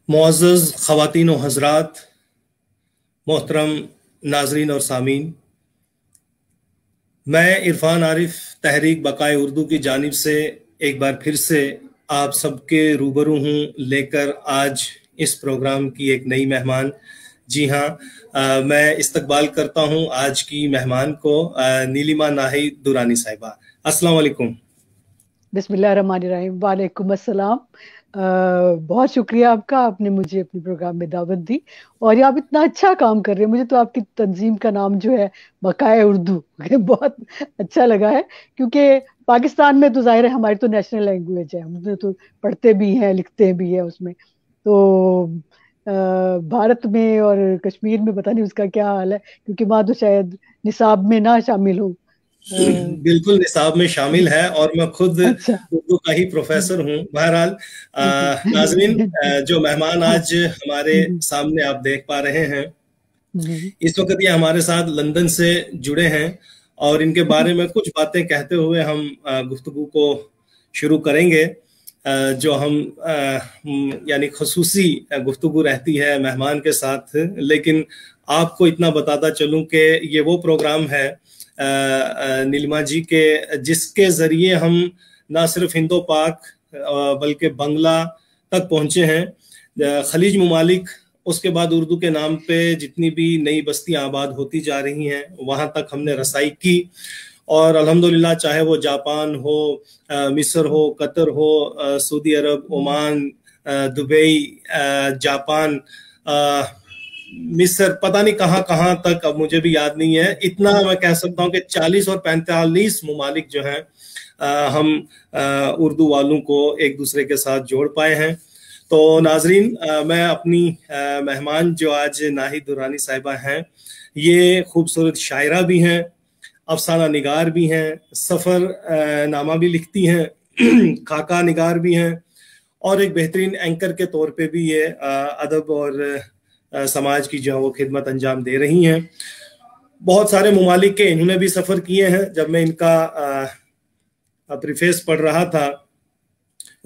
मुअज़्ज़ज़ ख़वातीन व हज़रात, मोहतरम नाज़रीन और सामीन, मैं इरफान आरिफ तहरीक बकाए उर्दू की जानिब से एक बार फिर से आप सबके रूबरू हूँ लेकर आज इस प्रोग्राम की एक नई मेहमान। जी हाँ, मैं इस्तकबाल करता हूँ आज की मेहमान को, नीलिमा नाहिद दुरानी साहिबा। अस्सलाम वालेकुम। बिस्मिल्लाहिर्रहमानिर्रहीम। वालेकुम अस्सलाम। बहुत शुक्रिया आपका, आपने मुझे अपने प्रोग्राम में दावत दी और ये आप इतना अच्छा काम कर रहे हैं। मुझे तो आपकी तंजीम का नाम जो है बकाए उर्दू बहुत अच्छा लगा है, क्योंकि पाकिस्तान में तो जाहिर है हमारी तो नेशनल लैंग्वेज है, हम तो पढ़ते भी हैं लिखते भी हैं उसमें। तो भारत में और कश्मीर में पता नहीं उसका क्या हाल है, क्योंकि वहाँ तो शायद निसाब में ना शामिल हो। बिल्कुल निसाब में शामिल है और मैं खुद अच्छा। उर्दू का ही प्रोफेसर हूँ। बहरहाल नाजरीन, जो मेहमान हाँ। आज हमारे सामने आप देख पा रहे हैं, हम्म। इस वक्त ये हमारे साथ लंदन से जुड़े हैं और इनके बारे में कुछ बातें कहते हुए हम गुफ्तगू को शुरू करेंगे। जो हम यानी खसूसी गुफ्तगू रहती है मेहमान के साथ, लेकिन आपको इतना बताता चलूं कि ये वो प्रोग्राम है नीलिमा जी के, जिसके जरिए हम ना सिर्फ हिंदो पाक बल्कि बंगला तक पहुंचे हैं। खलीज मुमालिक, उसके बाद उर्दू के नाम पे जितनी भी नई बस्तियां आबाद होती जा रही हैं वहां तक हमने रसाई की और अल्हम्दुलिल्लाह, चाहे वो जापान हो, मिस्र हो, कतर हो, सऊदी अरब, ओमान, दुबई, जापान, मिस्र, पता नहीं कहाँ कहाँ तक, अब मुझे भी याद नहीं है। इतना मैं कह सकता हूँ कि 40 और 45 मुमालिक जो हैं हम उर्दू वालों को एक दूसरे के साथ जोड़ पाए हैं। तो नाजरीन, मैं अपनी मेहमान जो आज नाहिद दुरानी साहिबा हैं, ये खूबसूरत शायरा भी हैं, अफसाना निगार भी हैं, सफ़र नामा भी लिखती हैं, खाका निगार भी हैं और एक बेहतरीन एंकर के तौर पे भी ये अदब और समाज की जो वो खिदमत अंजाम दे रही हैं। बहुत सारे मुमालिक के इन्होंने भी सफ़र किए हैं। जब मैं इनका प्रीफेस पढ़ रहा था,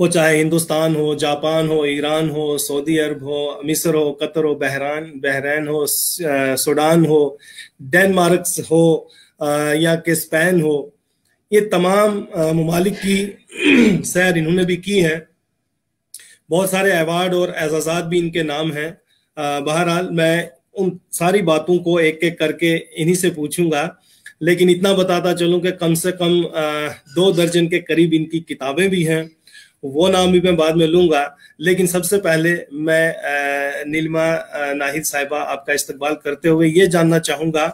वो चाहे हिंदुस्तान हो, जापान हो, ईरान हो, सऊदी अरब हो, मिस्र हो, कतर हो, बहरैन हो, सूडान हो, डेनमार्क हो या कि स्पेन हो, ये तमाम ममालिक की सैर इन्होंने भी की है। बहुत सारे अवार्ड और एजाज़ात भी इनके नाम हैं। बहरहाल मैं उन सारी बातों को एक एक करके इन्हीं से पूछूंगा, लेकिन इतना बताता चलूं कि कम से कम 2 दर्जन के करीब इनकी किताबें भी हैं, वो नाम भी मैं बाद में लूंगा। लेकिन सबसे पहले मैं नीलिमा नाहिद साहिबा आपका इस्तकबाल करते हुए ये जानना चाहूंगा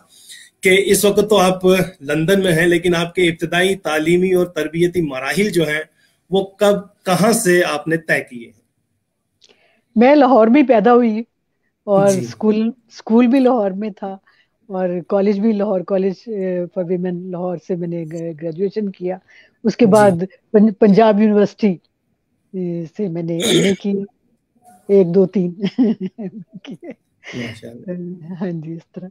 कि इस वक्त तो आप लंदन में हैं, लेकिन आपके इब्तदाई तालीमी और तरबियती मराहिल जो हैं वो कब कहाँ से आपने तय किए? मैं लाहौर में पैदा हुई और जी स्कूल स्कूल भी लाहौर में था और कॉलेज भी Lahore college for women Lahore से मैंने ग्रेजुएशन किया। उसके जी। बाद पंजाब यूनिवर्सिटी से मैंने एमए की, 1 2 3 किए। माशाल्लाह। हाँ जी, इस तरह।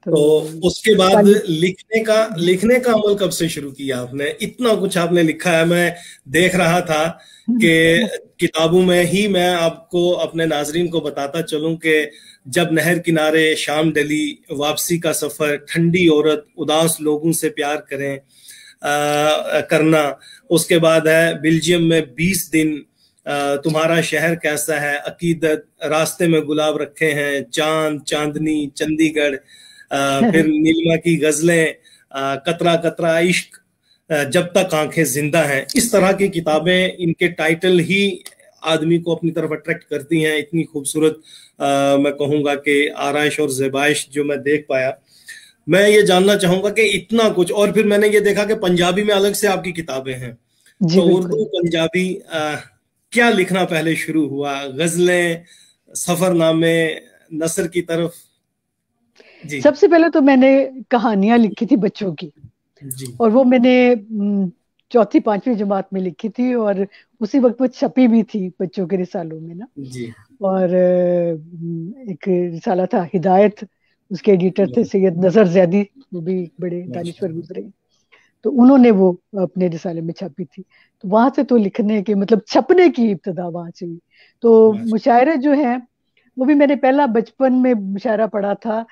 तो तो उसके बाद पाली- लिखने का अमल कब से शुरू किया आपने? इतना कुछ आपने लिखा है, मैं देख रहा था कि किताबों में ही। मैं आपको, अपने नाजरीन को बताता चलूं कि जब नहर किनारे शाम डली, वापसी का सफर, ठंडी औरत, उदास लोगों से प्यार करें करना, उसके बाद है बेल्जियम में 20 दिन, तुम्हारा शहर कैसा है, अकीदत, रास्ते में गुलाब रखे हैं, चांद चांदनी, चंडीगढ़, फिर नीलिमा की गजलें, कतरा कतरा इश्क, जब तक आंखें जिंदा हैं। इस तरह की किताबें, इनके टाइटल ही आदमी को अपनी तरफ अट्रैक्ट करती हैं। इतनी खूबसूरत मैं कहूँगा कि आराइश और ज़ेबाइश जो मैं देख पाया। मैं ये जानना चाहूंगा कि इतना कुछ, और फिर मैंने ये देखा कि पंजाबी में अलग से आपकी किताबें हैं। जी तो उर्दू बिल्कुल। पंजाबी क्या लिखना पहले शुरू हुआ? गजलें, सफरनामे, नसर की तरफ? जी सबसे पहले तो मैंने कहानियां लिखी थी बच्चों की, जी और वो मैंने चौथी पांचवी जमात में लिखी थी, और उसी वक्त वो छपी भी थी बच्चों के रिसालों में ना। जी। और एक रिसाला था हिदायत, उसके एडिटर थे सैयद नजर जैदी, वो भी बड़े दानिश्वर माशाल्लाह। गुजरे। तो उन्होंने वो अपने रिसाले में छापी थी। तो वहां से तो लिखने के मतलब छपने की इब्तिदा वहां से हुई। तो मुशायरे जो है वो भी मैंने पहला बचपन में मुशायरा पढ़ा था।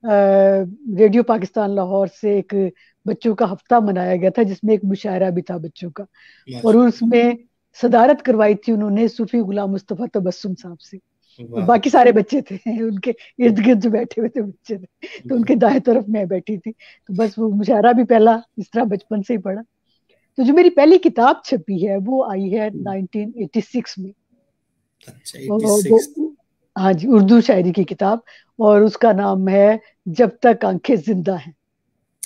रेडियो पाकिस्तान लाहौर से एक बच्चों का हफ्ता मनाया गया था जिसमें एक मुशायरा भी था बच्चों का, और उसमें सदारत करवाई थी उन्होंने सूफी गुलाम मुस्तफा तबस्सुम साहब से। और बाकी सारे बच्चे थे उनके इर्द गिर्द जो बैठे हुए थे बच्चे थे, तो उनके दाएं तरफ मैं बैठी थी। तो बस वो मुशायरा भी पहला इस तरह बचपन से ही पढ़ा। तो जो मेरी पहली किताब छपी है वो आई है 1986 में। अच्छा, वो हाँ जी, उर्दू शायरी की किताब, और उसका नाम है जब तक आंखें जिंदा हैं।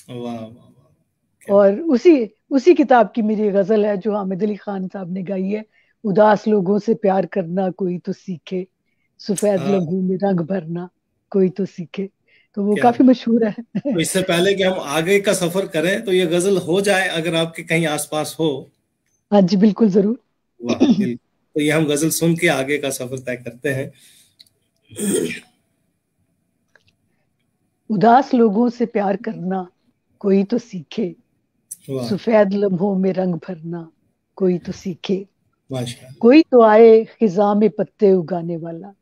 वाह वाह। और उसी उसी किताब की मेरी गजल है जो हामिद अली खान साहब ने गाई है, उदास लोगों से प्यार करना कोई तो सीखे, सफेद लम्हों में रंग भरना कोई तो सीखे। तो वो काफी मशहूर है। तो इससे पहले कि हम आगे का सफर करें तो ये गजल हो जाए, अगर आपके कहीं आसपास हो। हाँ जी, बिल्कुल जरूर। वाह, बिल्कुल। तो ये हम गजल सुन के आगे का सफर तय करते हैं। उदास लोगों से प्यार करना कोई तो सीखे, सफेद लम्हों में रंग भरना कोई तो सीखे, कोई तो आए खिजा में पत्ते उगाने वाला।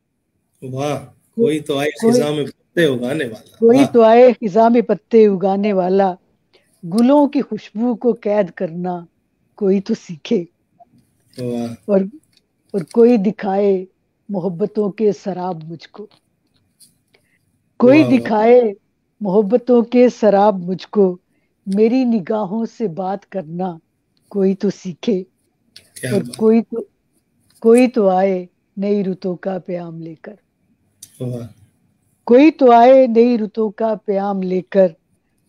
वाह, कोई तो आए खिजा में पत्ते उगाने वाला। कोई तो आए खिजा में पत्ते उगाने वाला, गुलों की खुशबू को कैद करना कोई तो सीखे। और कोई दिखाए मोहब्बतों के शराब मुझको, कोई दिखाए मोहब्बतों के शराब मुझको, मेरी निगाहों से बात करना कोई तो सीखे। और कोई तो आए नई रुतों का प्याम लेकर, कोई तो आए नई रुतों का प्याम लेकर,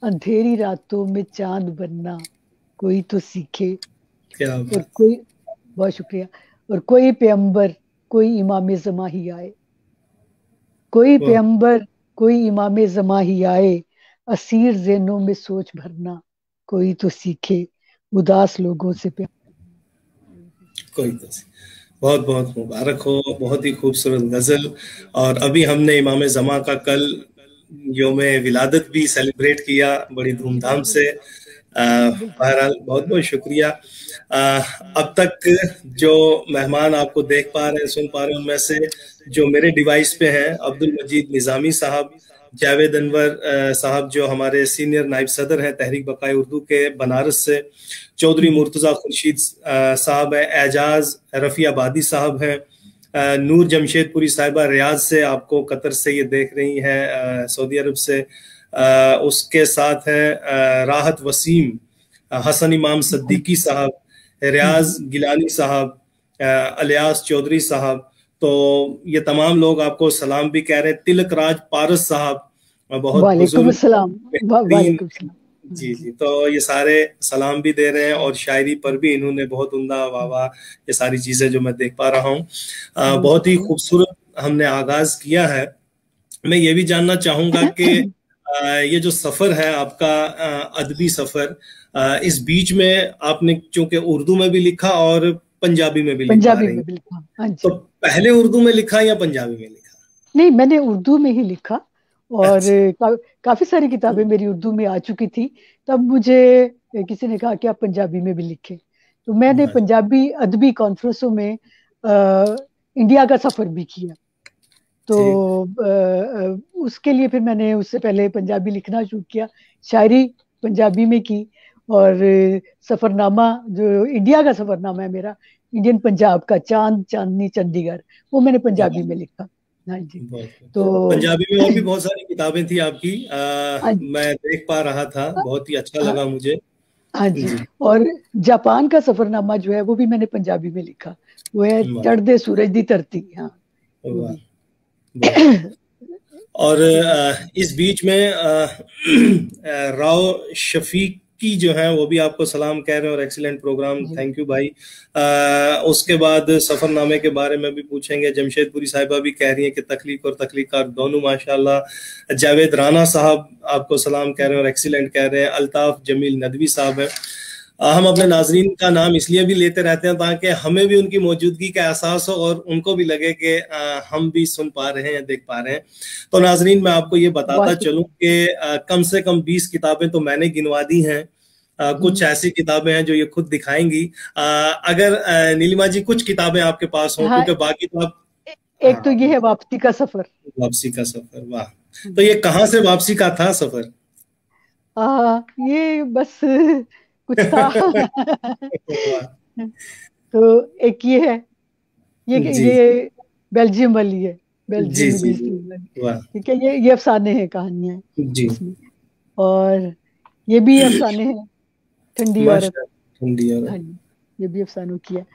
अंधेरी रातों में चांद बनना कोई तो सीखे। और कोई, बहुत शुक्रिया, और कोई पैगंबर कोई इमाम ज़मा ही आए, कोई पैगंबर कोई इमाम ज़मा ही आए, असीर ज़हनों में सोच भरना कोई तो सीखे, उदास लोगों से प्यार कोई तो। बहुत बहुत मुबारक हो, बहुत ही खूबसूरत गजल। और अभी हमने इमाम ज़मा का कल योमे विलादत भी सेलिब्रेट किया बड़ी धूमधाम से। बहरहाल बहुत बहुत शुक्रिया। अब तक जो मेहमान आपको देख पा रहे हैं, सुन पा रहे हैं, उनमें से जो मेरे डिवाइस पे हैं, अब्दुल मजीद निजामी साहब, जावेद अनवर साहब जो हमारे सीनियर नायब सदर हैं तहरीक बकाए उर्दू के बनारस से, चौधरी मुर्तजा खुर्शीद साहब है, एजाज रफ़ी आबादी साहब हैं, नूर जमशेदपुरी साहिबा रियाज से आपको कतर से ये देख रही हैं, सऊदी अरब से। उसके साथ हैं राहत वसीम, हसन इमाम सद्दीकी साहब, रियाज गिलानी साहब, अलियास चौधरी साहब। तो ये तमाम लोग आपको सलाम भी कह रहे हैं। तिलक राज पारस साहब, बहुत बुजुर्ग, जी जी, तो ये सारे सलाम भी दे रहे हैं, और शायरी पर भी इन्होंने बहुत उम्दा वाह ये सारी चीजें जो मैं देख पा रहा हूँ। बहुत ही खूबसूरत हमने आगाज किया है। मैं ये भी जानना चाहूंगा कि ये जो सफर है आपका, अदबी सफर, इस बीच में आपने चूंकि उर्दू में भी लिखा और पंजाबी में भी लिखा रही, तो पहले उर्दू में लिखा या पंजाबी में लिखा? नहीं, मैंने उर्दू में ही लिखा, और काफी सारी किताबें मेरी उर्दू में आ चुकी थी। तब मुझे किसी ने कहा कि आप पंजाबी में भी लिखें, तो मैंने पंजाबी अदबी कॉन्फ्रेंसों में इंडिया का सफर भी किया। तो उसके लिए फिर मैंने उससे पहले पंजाबी लिखना शुरू किया, शायरी पंजाबी में की, और सफरनामा जो इंडिया का सफरनामा है मेरा, इंडियन पंजाब का, चांद चांदनी चंडीगढ़, वो मैंने पंजाबी में लिखा। हाँ जी। तो पंजाबी में और भी बहुत सारी किताबें थी आपकी, मैं देख पा रहा था, बहुत ही अच्छा लगा मुझे। हाँ जी। और जापान का सफरनामा जो है वो भी मैंने पंजाबी में लिखा, वो है चढ़दे सूरज दी धरती। हाँ, और इस बीच में राव शफीक की जो है वो भी आपको सलाम कह रहे हैं और एक्सीलेंट प्रोग्राम, थैंक यू भाई। उसके बाद सफरनामे के बारे में भी पूछेंगे। जमशेदपुरी साहिबा भी कह रही हैं कि तख्लीक और तख्लीकार दोनों माशाल्लाह। जावेद राना साहब आपको सलाम कह रहे हैं और एक्सीलेंट कह रहे हैं। अल्ताफ जमील नदवी साहब है। हम अपने नाजरीन का नाम इसलिए भी लेते रहते हैं ताकि हमें भी उनकी मौजूदगी का एहसास हो और उनको भी लगे कि हम भी सुन पा रहे हैं, देख पा रहे हैं। तो नाजरीन, मैं आपको ये बताता चलूं कि कम से कम 20 किताबें तो मैंने गिनवा दी हैं कुछ ऐसी किताबें हैं जो ये खुद दिखाएंगी। अगर नीलिमा जी कुछ किताबें आपके पास हों, हाँ, क्योंकि बाकी तो आप। एक तो हाँ, ये है वापसी का सफर। वापसी का सफर, वाह। तो ये कहाँ से वापसी का था सफर? ये बस कुछ था। वाह। तो एक ये है, जी ये बेल्जियम वाली है, जी बेल्जियम में जी बेस्ड जी। वाली। वाह। ठीक है, ये अफसाने हैं, कहानियां हैं जी। इसमें। और ये भी अफसाने हैं, ठंडी औरत। माशा, ठंडी और। हाँ जी, ये भी अफसानों की है।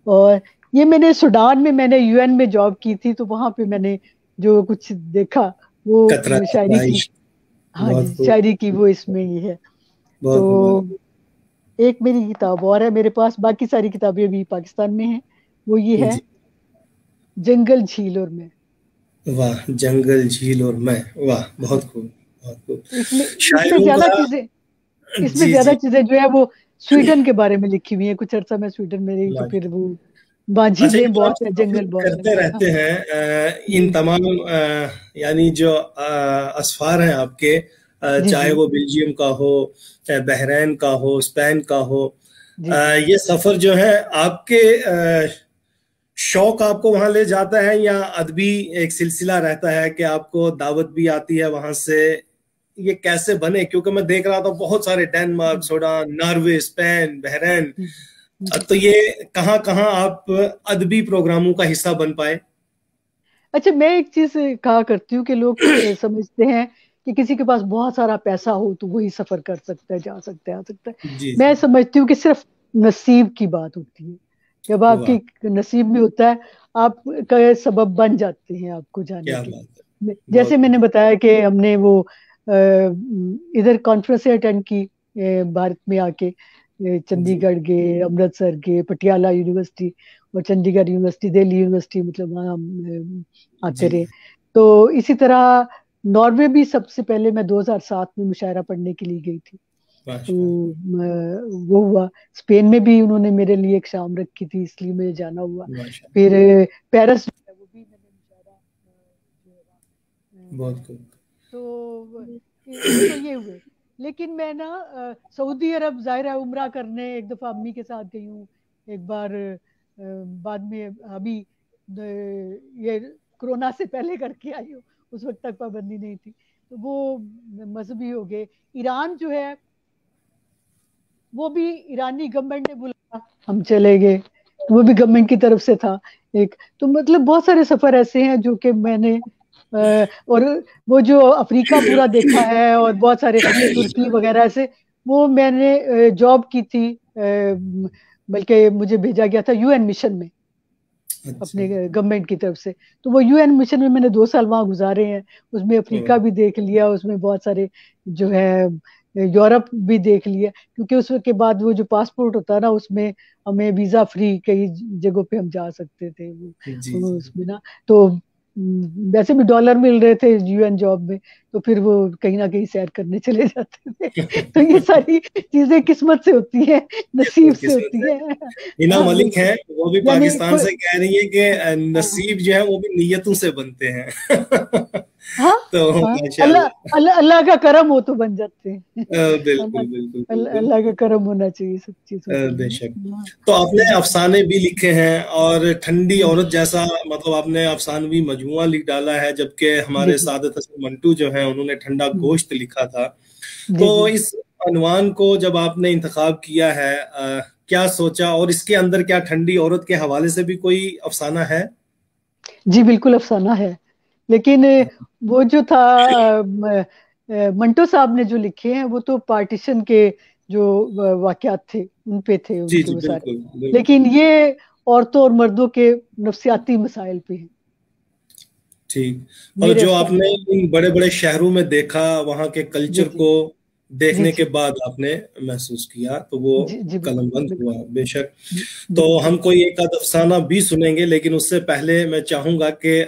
और ये मैंने सूडान में, मैंने यूएन में जॉब की थी, तो वहां पे मैंने जो कुछ देखा कतरा वो शायरी की। आइश। हाँ जी, बहुत खूब। शायरी की वो इसमें ही है। बहुत तो मुबारक। एक मेरी किताब और है मेरे पास, बाकी सारी किताबें भी पाकिस्तान में हैं। वो ये है, जी। जंगल झील और मैं। वाह, जंगल झील और मैं। वाह, हाँ, बहुत खूब। बहुत खूब। तो इसमें इसमें शायरों ज्यादा का। चीजें इसमें जी ज्यादा जी। चीजें जो है वो स्वीडन के बारे में लिखी हुई है। कुछ अर्सा मैं स्वीडन में रही, तो फिर माशा। वो बाजी अच्छा, ये में जो आप बहुत है, सफर जंगल बहुत है। करते हाँ रहते हैं, इन जी तमाम यानी जो असफार हैं आपके, जी चाहे जी वो बेल्जियम का हो, चाहे बहरीन का हो, स्पेन का हो, जी जी। ये सफर जो है आपके शौक आपको वहां ले जाता है, या अदबी एक सिलसिला रहता है कि आपको दावत भी आती है वहां से? ये कैसे बने? क्योंकि मैं देख रहा था बहुत सारे, डेनमार्क, हम्म, सूडान, नॉर्वे, स्पेन, बहरीन। हम्म, हम्म। तो ये कहाँ कहाँ आप अदबी प्रोग्रामों का हिस्सा बन पाए? अच्छा, मैं एक चीज कहा करती हूँ कि लोग समझते हैं कि किसी के पास बहुत सारा पैसा हो तो वही सफर कर सकता है, जा सकता है, आ सकता है। जी मैं जी। समझती हूँ कि सिर्फ नसीब की बात होती है। जब वाह, आपकी नसीब में होता है, आप का सबब बन जाते हैं आपको जाने क्या के। बात है। जैसे बहुत मैंने खूब। बताया कि हमने वो इधर कॉन्फ्रेंस अटेंड की, भारत में आके, जी चंडीगढ़ गए, अमृतसर गए, पटियाला यूनिवर्सिटी और चंडीगढ़ यूनिवर्सिटी, दिल्ली यूनिवर्सिटी, मतलब वहाँ हम आते जी। रहे। तो इसी तरह नॉर्वे भी सबसे पहले मैं 2007 में मुशायरा पढ़ने के लिए गई थी। तो माशा। वो हुआ। स्पेन में भी उन्होंने मेरे लिए एक शाम रखी थी, इसलिए मुझे जाना हुआ। माशा। फिर पेरिस जो है, वो भी मैंने मुशायरा जो है बहुत ना, खूब। तो तो ये हुए। लेकिन मैं ना सऊदी अरब जाहिर है उम्रा करने एक दफा अम्मी के साथ गई हूँ। एक बार बाद में अभी ये कोरोना से पहले करके आई हूँ, उस वक्त तक पाबंदी नहीं थी। तो वो मजहबी हो गए। ईरान जो है, वो भी ईरानी गवर्नमेंट ने बुलाया, हम चले गए। वो भी गवर्नमेंट की तरफ से था एक। तो मतलब बहुत सारे सफर ऐसे हैं जो कि मैंने और वो जो अफ्रीका पूरा देखा है, और बहुत सारे तुर्की वगैरह से। वो मैंने जॉब की थी, बल्कि मुझे भेजा गया था यूएन मिशन में, अच्छा। अपने गवर्नमेंट की तरफ से। तो वो यूएन मिशन में मैंने 2 साल वहां गुजारे हैं। उसमें अफ्रीका वाह। भी देख लिया, उसमें बहुत सारे जो है यूरोप भी देख लिया। क्योंकि उसके बाद वो जो पासपोर्ट होता है ना, उसमें हमें वीजा फ्री कई जगहों पे हम जा सकते थे जी जी। उसमें ना। तो वैसे भी डॉलर मिल रहे थे यूएन जॉब में, तो फिर वो कहीं ना कहीं सैर करने चले जाते थे। तो ये सारी चीजें किस्मत से होती है, नसीब किस्मत से किस्मत होती है। है। हिना हाँ मलिक है, बिल्कुल। वो भी यानी पाकिस्तान से कह रही है कि नसीब जो है वो भी नियतों से बनते हैं। हाँ तो हाँ, अल्लाह माशाल्लाह। अल्लाह अल्लाह का करम हो तो बन जाते हैं। अल्लाह बिल्कुल बिल्कुल बिल्कुल। अल्लाह का करम होना चाहिए सब चीजों के लिए बेशक। ना। हाँ, तो आपने हम्म, अफसाने भी लिखे हैं, और ठंडी हम्म, औरत जैसा, मतलब आपने अफसानवी मजमुआ लिख डाला है, जबकि जी हमारे जी। सादत हसन मंटू जो हैं उन्होंने ठंडा हम्म, गोश्त लिखा था। जी तो जी। इस अनवान को जब आपने इंतखाब किया है, क्या सोचा, और इसके अंदर क्या ठंडी औरत के हवाले से भी कोई अफसाना है? जी बिल्कुल अफसाना है। लेकिन वो जो था, मंटो साहब ने जो लिखे हैं वो तो पार्टीशन के जो वाकयात थे उन पे थे, जी उनके जी, वो सारे। बिल्कुल बिल्कुल। लेकिन ये औरतों और मर्दों के नफ्सियाती मसाइल पे है, ठीक। मतलब मेरे जो अफसाने आपने में। इन बड़े बड़े शहरों में देखा, वहां के जी कल्चर जी को जी देखने के जी बाद आपने महसूस किया, तो वो जी जी बिल्कुल कलमबंद हुआ, बिल्कुल। बेशक। जी तो बिल्कुल। हम कोई एक आध अफसाना भी सुनेंगे, लेकिन उससे पहले मैं चाहूंगा कि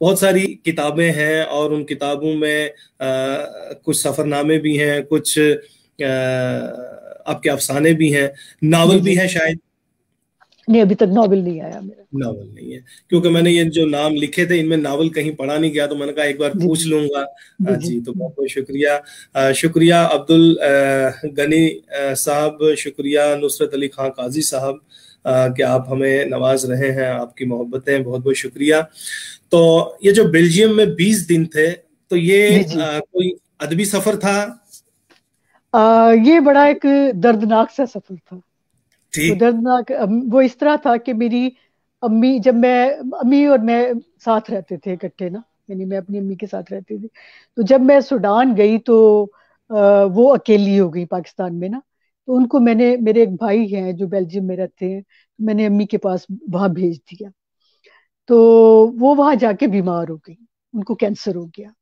बहुत सारी किताबें हैं, और उन किताबों में कुछ सफरनामे भी हैं, कुछ आपके अफसाने भी हैं, जी नावल भी जी है शायद। नहीं, अभी तक नॉवेल नहीं आया मेरा। नावल नहीं है, क्योंकि मैंने ये जो नाम लिखे थे इनमें नावल कहीं पढ़ा नहीं गया, तो मैंने कहा एक बार जी पूछ लूंगा। जी जी। जी, तो बहुत बहुत शुक्रिया। शुक्रिया अब्दुल गनी साहब, शुक्रिया नुसरत अली खान काजी साहब, कि आप हमें नवाज रहे हैं, आपकी मोहब्बतें, बहुत बहुत शुक्रिया। तो ये जो बेल्जियम में 20 दिन थे, तो ये जी जी। कोई अदबी सफर था? ये बड़ा एक दर्दनाक सा सफर था। वो ठीक। दर्दनाक, वो इस तरह था कि मेरी अम्मी, जब मैं, अम्मी और मैं साथ रहते थे इकट्ठे ना, यानी मैं अपनी अम्मी के साथ रहती थी। तो जब मैं सूडान गई तो वो अकेली हो गई पाकिस्तान में ना। तो उनको मैंने, मेरे एक भाई हैं जो बेल्जियम में रहते हैं, मैंने अम्मी के पास वहां भेज दिया। तो वो वहां जाके बीमार हो गई, उनको कैंसर हो गया।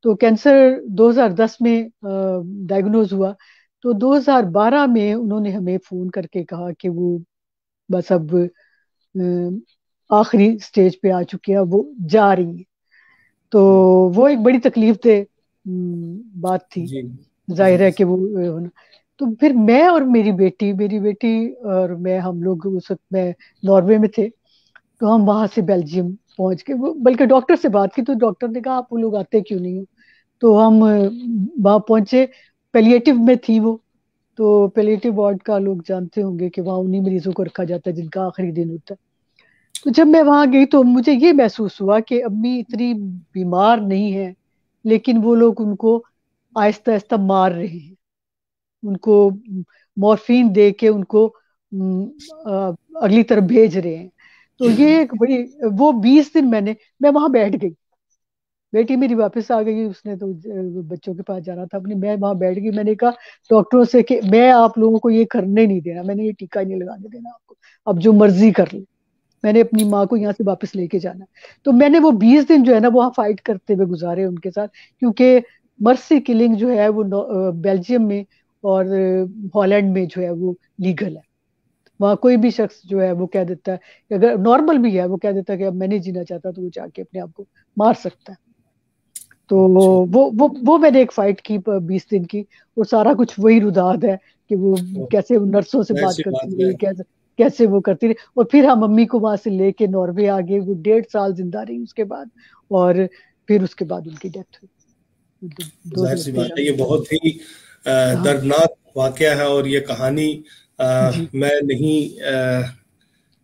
तो कैंसर 2010 में डायग्नोज हुआ। तो 2012 में उन्होंने हमें फोन करके कहा कि वो बस अब आखिरी स्टेज पे आ चुके हैं, वो जा रही हैं। तो वो एक बड़ी तकलीफ दे बात थी। जी जी जाहिर है जी। कि वो होना। तो फिर मैं और मेरी बेटी और मैं, हम लोग उस वक्त मैं नॉर्वे में थे। तो हम वहां से बेल्जियम पहुंच के, बल्कि डॉक्टर से बात की तो डॉक्टर ने कहा आप लोग आते क्यों नहीं हो। तो हम वहां पहुंचे। पेलिएटिव में थी वो। तो पेलिएटिव वार्ड का लोग जानते होंगे कि वहां उन्हीं मरीजों को रखा जाता है जिनका आखिरी दिन होता है। तो जब मैं वहां गई तो मुझे ये महसूस हुआ कि अम्मी इतनी बीमार नहीं है, लेकिन वो लोग उनको आहिस्ता आहिस्ता मार रहे हैं। उनको मॉर्फिन दे के उनको अगली तरफ भेज रहे हैं। तो ये एक बड़ी, वो 20 दिन मैं वहां बैठ गई। बेटी मेरी वापस आ गई, उसने तो बच्चों के पास जाना था अपने, मैं वहां बैठ गई। मैंने कहा डॉक्टरों से कि मैं आप लोगों को ये करने नहीं देना, मैंने ये टीका ही नहीं लगाने देना आपको, अब जो मर्जी कर ले। मैंने अपनी माँ को यहाँ से वापस लेके जाना है। तो मैंने वो 20 दिन जो है ना वहाँ फाइट करते हुए गुजारे उनके साथ, क्योंकि मर्सी किलिंग जो है वो बेल्जियम में और हॉलैंड में जो है वो लीगल है। वहाँ कोई भी शख्स जो है वो कह देता है कि अगर नॉर्मल भी है, वो कह देता है कि अब मैं नहीं जीना चाहता, तो वो जाके अपने आप को मार सकता है। तो अच्छा। वो मैंने एक फाइट की 20 दिन की। और सारा कुछ वही रुदाद है कि वो तो कैसे वो नर्सों से जाहिर बात सी बात करती है। रही, कैसे कैसे वो करती रही। और फिर हम मम्मी को वहां से लेके नॉर्वे आ गए, वो 1.5 साल जिंदा रही उसके बाद। और फिर उसके बाद उनकी डेथ हुई दो जाहिर हजार सी बात तेरह है, में ये बहुत ही हाँ दर्दनाक वाकया है, और ये कहानी जी। मैं नहीं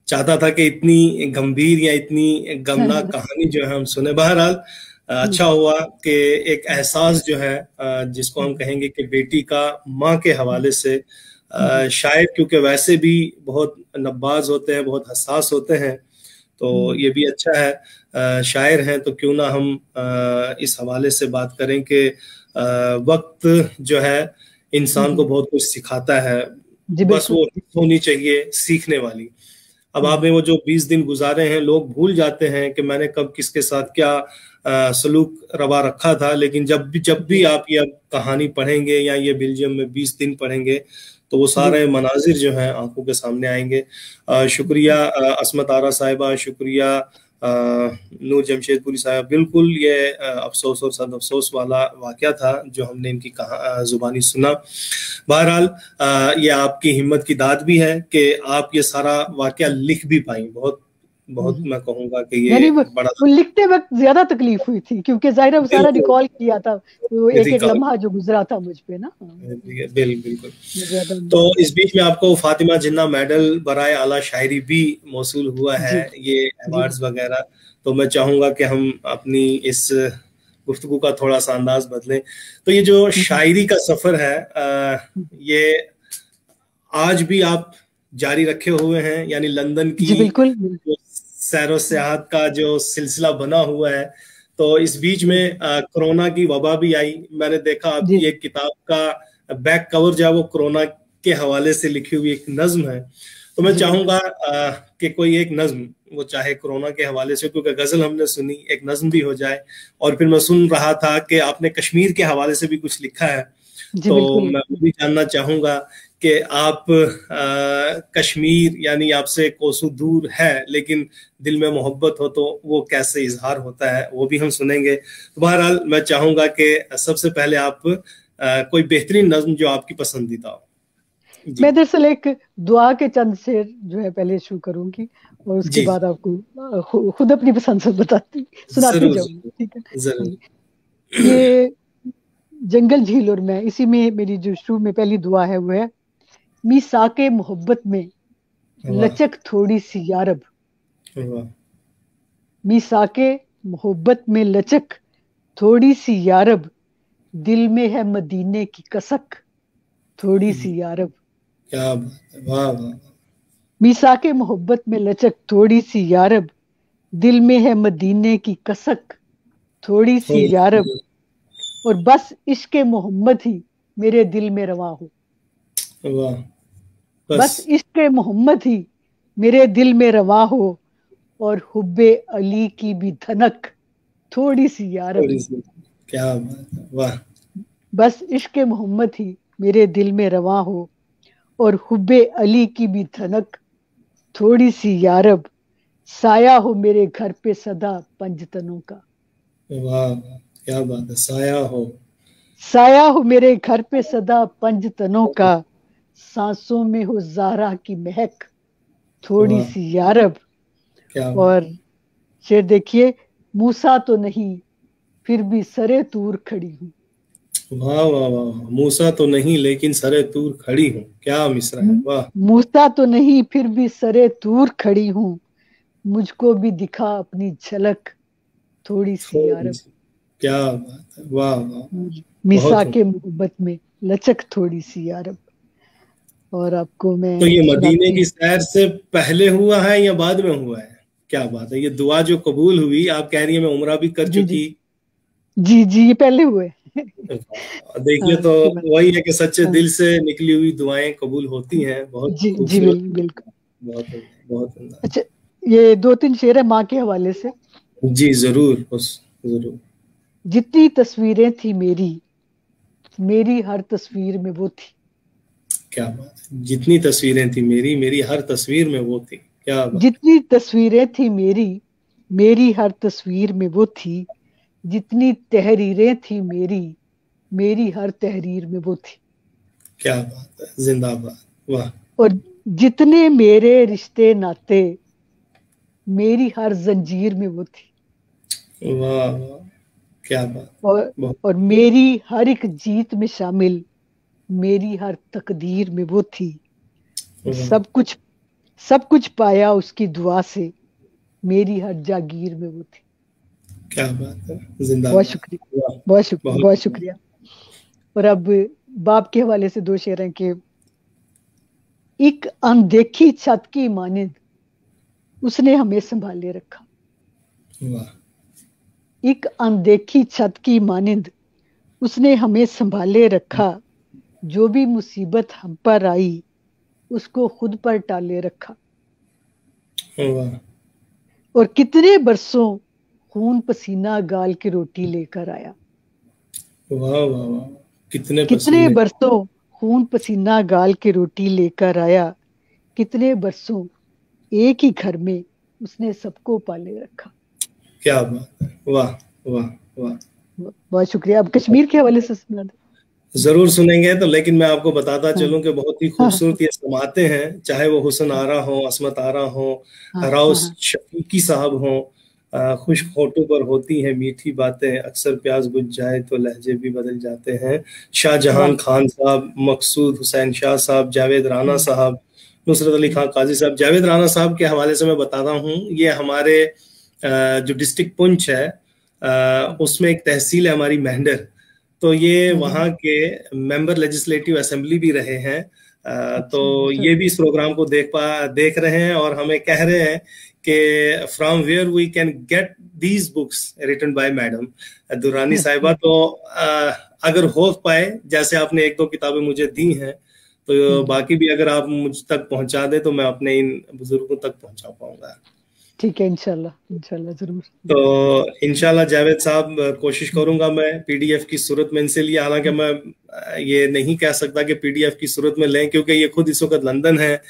चाहता था कि इतनी गंभीर या इतनी गमनाक कहानी जो है हम सुने। बहरहाल अच्छा हुआ कि एक एहसास जो है, जिसको हम कहेंगे कि बेटी का माँ के हवाले से, जी शायद क्योंकि वैसे भी बहुत नब्बाज होते हैं, बहुत हसास होते हैं, तो ये भी अच्छा है। शायर हैं तो क्यों ना हम इस हवाले से बात करें कि वक्त जो है इंसान को बहुत कुछ सिखाता है, जी बस बिल्कुल। वो हिम्मत होनी चाहिए सीखने वाली। अब आपने वो जो 20 दिन गुजारे हैं, लोग भूल जाते हैं कि मैंने कब किसके साथ क्या सलूक रवा रखा था, लेकिन जब भी जी आप ये कहानी पढ़ेंगे या ये बेल्जियम में 20 दिन पढ़ेंगे, तो वो जी सारे मनाजिर जो हैं आंखों के सामने आएंगे। शुक्रिया असमत आरा साहिबा, शुक्रिया नूर जमशेदपुरी साहब। बिल्कुल ये अफसोस और सद अफसोस वाला वाकया था जो हमने इनकी जुबानी सुना। बहरहाल ये आपकी हिम्मत की दाद भी है कि आप ये सारा वाकया लिख भी पाई। बहुत बहुत मैं कहूँगा कि ये नहीं नहीं, बड़ा वो लिखते वक्त ज्यादा तकलीफ हुई थी, क्योंकि जाहिर है वो सारा बिल्कुल रिकॉल किया था। वो एक एक रिकॉल, लम्हा जो गुजरा था मुझ पे ना, बिल्कुल। वो ज्यादा। तो इस बीच में आपको फातिमा जिन्ना मेडल बराए आला शायरी भी मौसूल हुआ है, जी ये जी अवार्ड्स वगैरह। तो मैं चाहूंगा कि हम अपनी इस गुफ्तगू का थोड़ा सा अंदाज बदलें। तो ये जो शायरी का सफर है, ये आज भी आप जारी रखे हुए हैं, यानी लंदन की जी बिल्कुल। जो सैरो सियाहत का जो सिलसिला बना हुआ है। तो इस बीच जी में कोरोना की वबा भी आई। मैंने देखा जी आपकी एक किताब का बैक कवर जो है वो कोरोना के हवाले से लिखी हुई एक नज्म है। तो मैं जी बिल्कुल। चाहूंगा कि कोई एक नज्म, वो चाहे कोरोना के हवाले से, क्योंकि गजल हमने सुनी, एक नज्म भी हो जाए। और फिर मैं सुन रहा था कि आपने कश्मीर के हवाले से भी कुछ लिखा है, जी तो बिल्कुल। मैं वो भी जानना चाहूंगा कि आप कश्मीर यानी आपसे कोसों दूर है, लेकिन दिल में मोहब्बत हो तो वो कैसे इजहार होता है, वो भी हम सुनेंगे। तो बहरहाल मैं चाहूंगा कि सबसे पहले आप कोई बेहतरीन नज्म जो आपकी पसंदीदा हो। मैं दरअसल एक दुआ के चंद शेर जो है पहले शुरू करूंगी, और उसके जी बाद आपको खुद अपनी पसंद से सुनाती जरूर जाऊंगी, ठीक है। हाँ जरूर। जी। ये जंगल, झील और मैं, इसी में मेरी जो शुरू में पहली दुआ है वो है, मीसाके मोहब्बत में वाह लचक थोड़ी सी यारब। वाह मीसाके मोहब्बत में लचक थोड़ी सी यारब, दिल में है मदीने की कसक थोड़ी सी यारब। क्या बात है, वाह वाह। मीसाके मोहब्बत में लचक थोड़ी सी यारब, दिल में है मदीने की कसक थोड़ी सी थोड़ी यारब। सी, और बस इश्क मोहम्मद ही मेरे दिल में रवा हो। वाह बस। बस इश्क मोहम्मद ही मेरे दिल में रवा हो, और हुब्बे अली की भी धनक थोड़ी सी यारब। थोड़ी सी, क्या बात है, वाह। बस इश्क मोहम्मद ही मेरे दिल में रवा हो, और हुब्बे अली की भी धनक थोड़ी सी यारब। साया हो मेरे घर पे सदा पंजतनों का। वाह वाह, क्या बात है, साया हो। साया हो मेरे घर पे सदा पंजतनों का, सांसों में हो ज़हरा की महक थोड़ी वाह सी यारब। क्या बात। और शेर देखिए, मूसा तो नहीं फिर भी सरे तूर खड़ी हूँ। वाह वाह वाह, मूसा तो नहीं लेकिन सरे तूर खड़ी हूँ, क्या मिसरा है, वाह। मूसा तो नहीं फिर भी सरे तूर खड़ी हूँ, मुझको भी दिखा अपनी झलक थोड़ी सी थोड़ी यारब। सी, क्या बात है, वाह वाह। मिसा बहुत हूँ। के मोहब्बत में लचक थोड़ी सी यारब। और आपको तो मैं ये मदीने सुनाती की हूँ। सैर से पहले हुआ है या बाद में हुआ है? क्या बात है, ये दुआ जो कबूल हुई, आप कह रही है मैं उम्रा भी कर जी जी चुकी। जी जी, ये पहले हुए। देखिए हाँ, तो इसके बाद। वही है कि सच्चे हाँ, दिल से निकली हुई दुआएं कबूल होती हैं, बहुत जी जी, खूबसूरत। बिल्कुल। बहुत बहुत उम्दा। अच्छा, ये दो तीन शेर है माँ के हवाले से। जी जरूर, बस जरूर। जितनी तस्वीरें थी मेरी, मेरी हर तस्वीर में वो थी। क्या बात है, जितनी तस्वीरें थी मेरी, मेरी हर तस्वीर में वो थी, क्या बात। जितनी तस्वीरें थी मेरी, मेरी हर तस्वीर में वो थी। जितनी तहरीरें थी मेरी, मेरी हर तहरीर में वो थी। क्या बात है, जिंदाबाद, वाह। और जितने मेरे रिश्ते नाते, मेरी हर जंजीर में वो थी। वाह वाह, क्या बात। और बहुत, और मेरी हर एक जीत में शामिल, मेरी हर तकदीर में वो थी। और वाह, सब कुछ पाया उसकी दुआ से, मेरी हर जागीर में वो थी। क्या बात है, बहुत जिंदाबाद, शुक्रिया, वाह। बहुत शुक्रिया, बहुत बहुत शुक्रिया। और अब बाप के हवाले से दो शेर हैं कि, एक अनदेखी छत की मानिंद उसने हमें संभाले रखा। वाह एक अनदेखी छत की मानिंद उसने हमें संभाले रखा, जो भी मुसीबत हम पर आई उसको खुद पर टाले रखा। वाह और कितने बरसों खून पसीना गाल के रोटी लेकर आया। वाह वाह वाह, कितने कितने पसीने। बरसों खून पसीना गाल के रोटी लेकर आया। कितने बरसों एक ही घर में उसने सबको पाले रखा। क्या बात है, वाह वाह वाह। बहुत शुक्रिया। अब कश्मीर के हवाले से सुना दे। जरूर सुनेंगे, तो लेकिन मैं आपको बताता हाँ चलूं कि बहुत ही हाँ हाँ खूबसूरत ये समाते हैं, चाहे वो हुसन आरा हो, असमत आरा हो, हाँ हाँ राउस हाँ शफीकी साहब हो। खुश्क होठों पर होती हैं मीठी बातें, अक्सर प्यास बुझ जाए तो लहजे भी बदल जाते हैं। शाहजहान वाह। खान साहब, मकसूद हुसैन शाह साहब, जावेद राना हम्म, साहब, नुसरत अली हम्म, खान काजी साहब। जावेद राना साहब के हवाले से मैं बताता हूँ, ये हमारे जो डिस्ट्रिक्ट पुंछ है, उसमें एक तहसील है हमारी मेहंडर। तो ये हम्म, वहाँ के मेंबर लेजिस्लेटिव असेंबली भी रहे हैं। अच्छा तो अच्छा। ये भी इस प्रोग्राम को देख रहे हैं और हमें कह रहे हैं कि from where we can get these books written by madam Durrani साहिबा। तो अगर हो पाए, जैसे आपने एक दो किताबें मुझे दी हैं, तो हम्म, बाकी भी अगर आप मुझ तक पहुंचा दें तो मैं अपने इन बुजुर्गों तक पहुंचा पाऊंगा। ठीक है, इंशाल्लाह इंशाल्लाह, जरूर तो जरूर। इंशाल्लाह जावेद साहब, कोशिश हम्म, करूंगा मैं पीडीएफ की सूरत में इनसे लिया। हालांकि हम्म, मैं ये नहीं कह सकता कि पीडीएफ की सूरत में लें, क्योंकि ये खुद इस वक्त लंदन है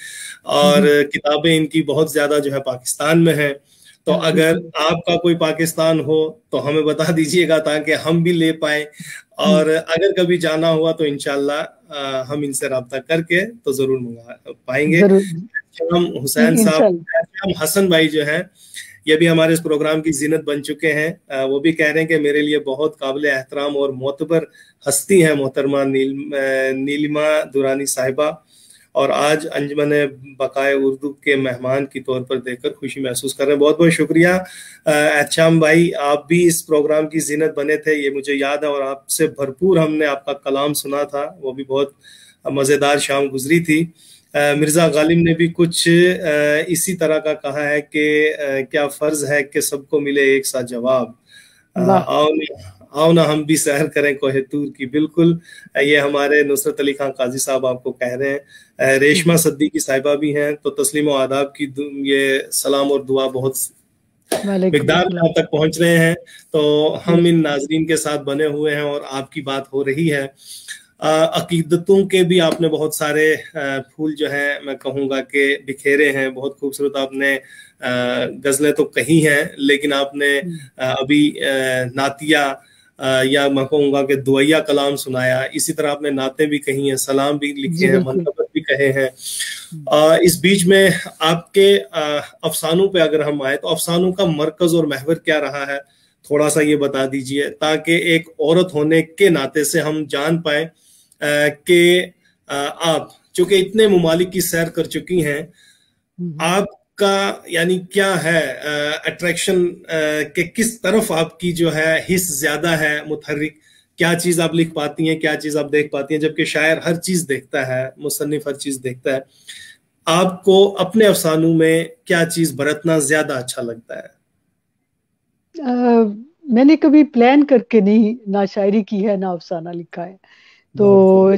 और हम्म, किताबें इनकी बहुत ज्यादा जो है पाकिस्तान में हैं। तो अगर आपका कोई पाकिस्तान हो तो हमें बता दीजिएगा ताकि हम भी ले पाए, और अगर कभी जाना हुआ तो इंशाल्लाह हम इनसे राब्ता करके तो जरूर मंगा पाएंगे। हम हुसैन साहब, हम हसन भाई जो हैं, ये भी हमारे इस प्रोग्राम की जीनत बन चुके हैं। वो भी कह रहे हैं कि मेरे लिए बहुत काबिल एहतराम और मोतबर हस्ती है मोहतरमा नीलिमा दुरानी साहिबा, और आज अंजमन बकाए उर्दू के मेहमान की तौर पर देखकर खुशी महसूस कर रहे हैं। बहुत बहुत शुक्रिया एहतशाम भाई, आप भी इस प्रोग्राम की जीनत बने थे, ये मुझे याद है, और आपसे भरपूर हमने आपका कलाम सुना था, वो भी बहुत मज़ेदार शाम गुजरी थी। मिर्जा गालिब ने भी कुछ इसी तरह का कहा है कि क्या फर्ज है कि सबको मिले एक सा जवाब, आओ ना हम भी सैर करें कोहे तूर की। बिल्कुल, ये हमारे नुसरत अली खान काजी साहब आपको कह रहे हैं। रेशमा सद्दीकी साहिबा भी हैं, तो तस्लीम और आदाब की ये सलाम और दुआ बहुत मिकदार में आप तक पहुंच रहे हैं। तो हम इन नाजरीन के साथ बने हुए हैं और आपकी बात हो रही है। अकीदतों के भी आपने बहुत सारे फूल जो हैं मैं कहूँगा कि बिखेरे हैं, बहुत खूबसूरत आपने गजलें तो कही हैं, लेकिन आपने अभी नातिया या मैं कहूँगा कि दुआया कलाम सुनाया, इसी तरह आपने नाते भी कही हैं, सलाम भी लिखे हैं, मनकबत भी कहे हैं। इस बीच में आपके अफसानों पे अगर हम आए तो अफसानों का मरकज और महवर क्या रहा है, थोड़ा सा ये बता दीजिए, ताकि एक औरत होने के नाते से हम जान पाए कि आप चूंकि इतने मुमालिक की सैर कर चुकी हैं, आपका यानी क्या है अट्रैक्शन के किस तरफ आपकी जो है हिस्स ज्यादा है मुतहर्रिक, क्या चीज आप लिख पाती हैं, क्या चीज आप देख पाती हैं, जबकि शायर हर चीज देखता है, मुसन्निफ हर चीज देखता है। आपको अपने अफसानों में क्या चीज बरतना ज्यादा अच्छा लगता है? मैंने कभी प्लान करके नहीं ना शायरी की है ना अफसाना लिखा है, तो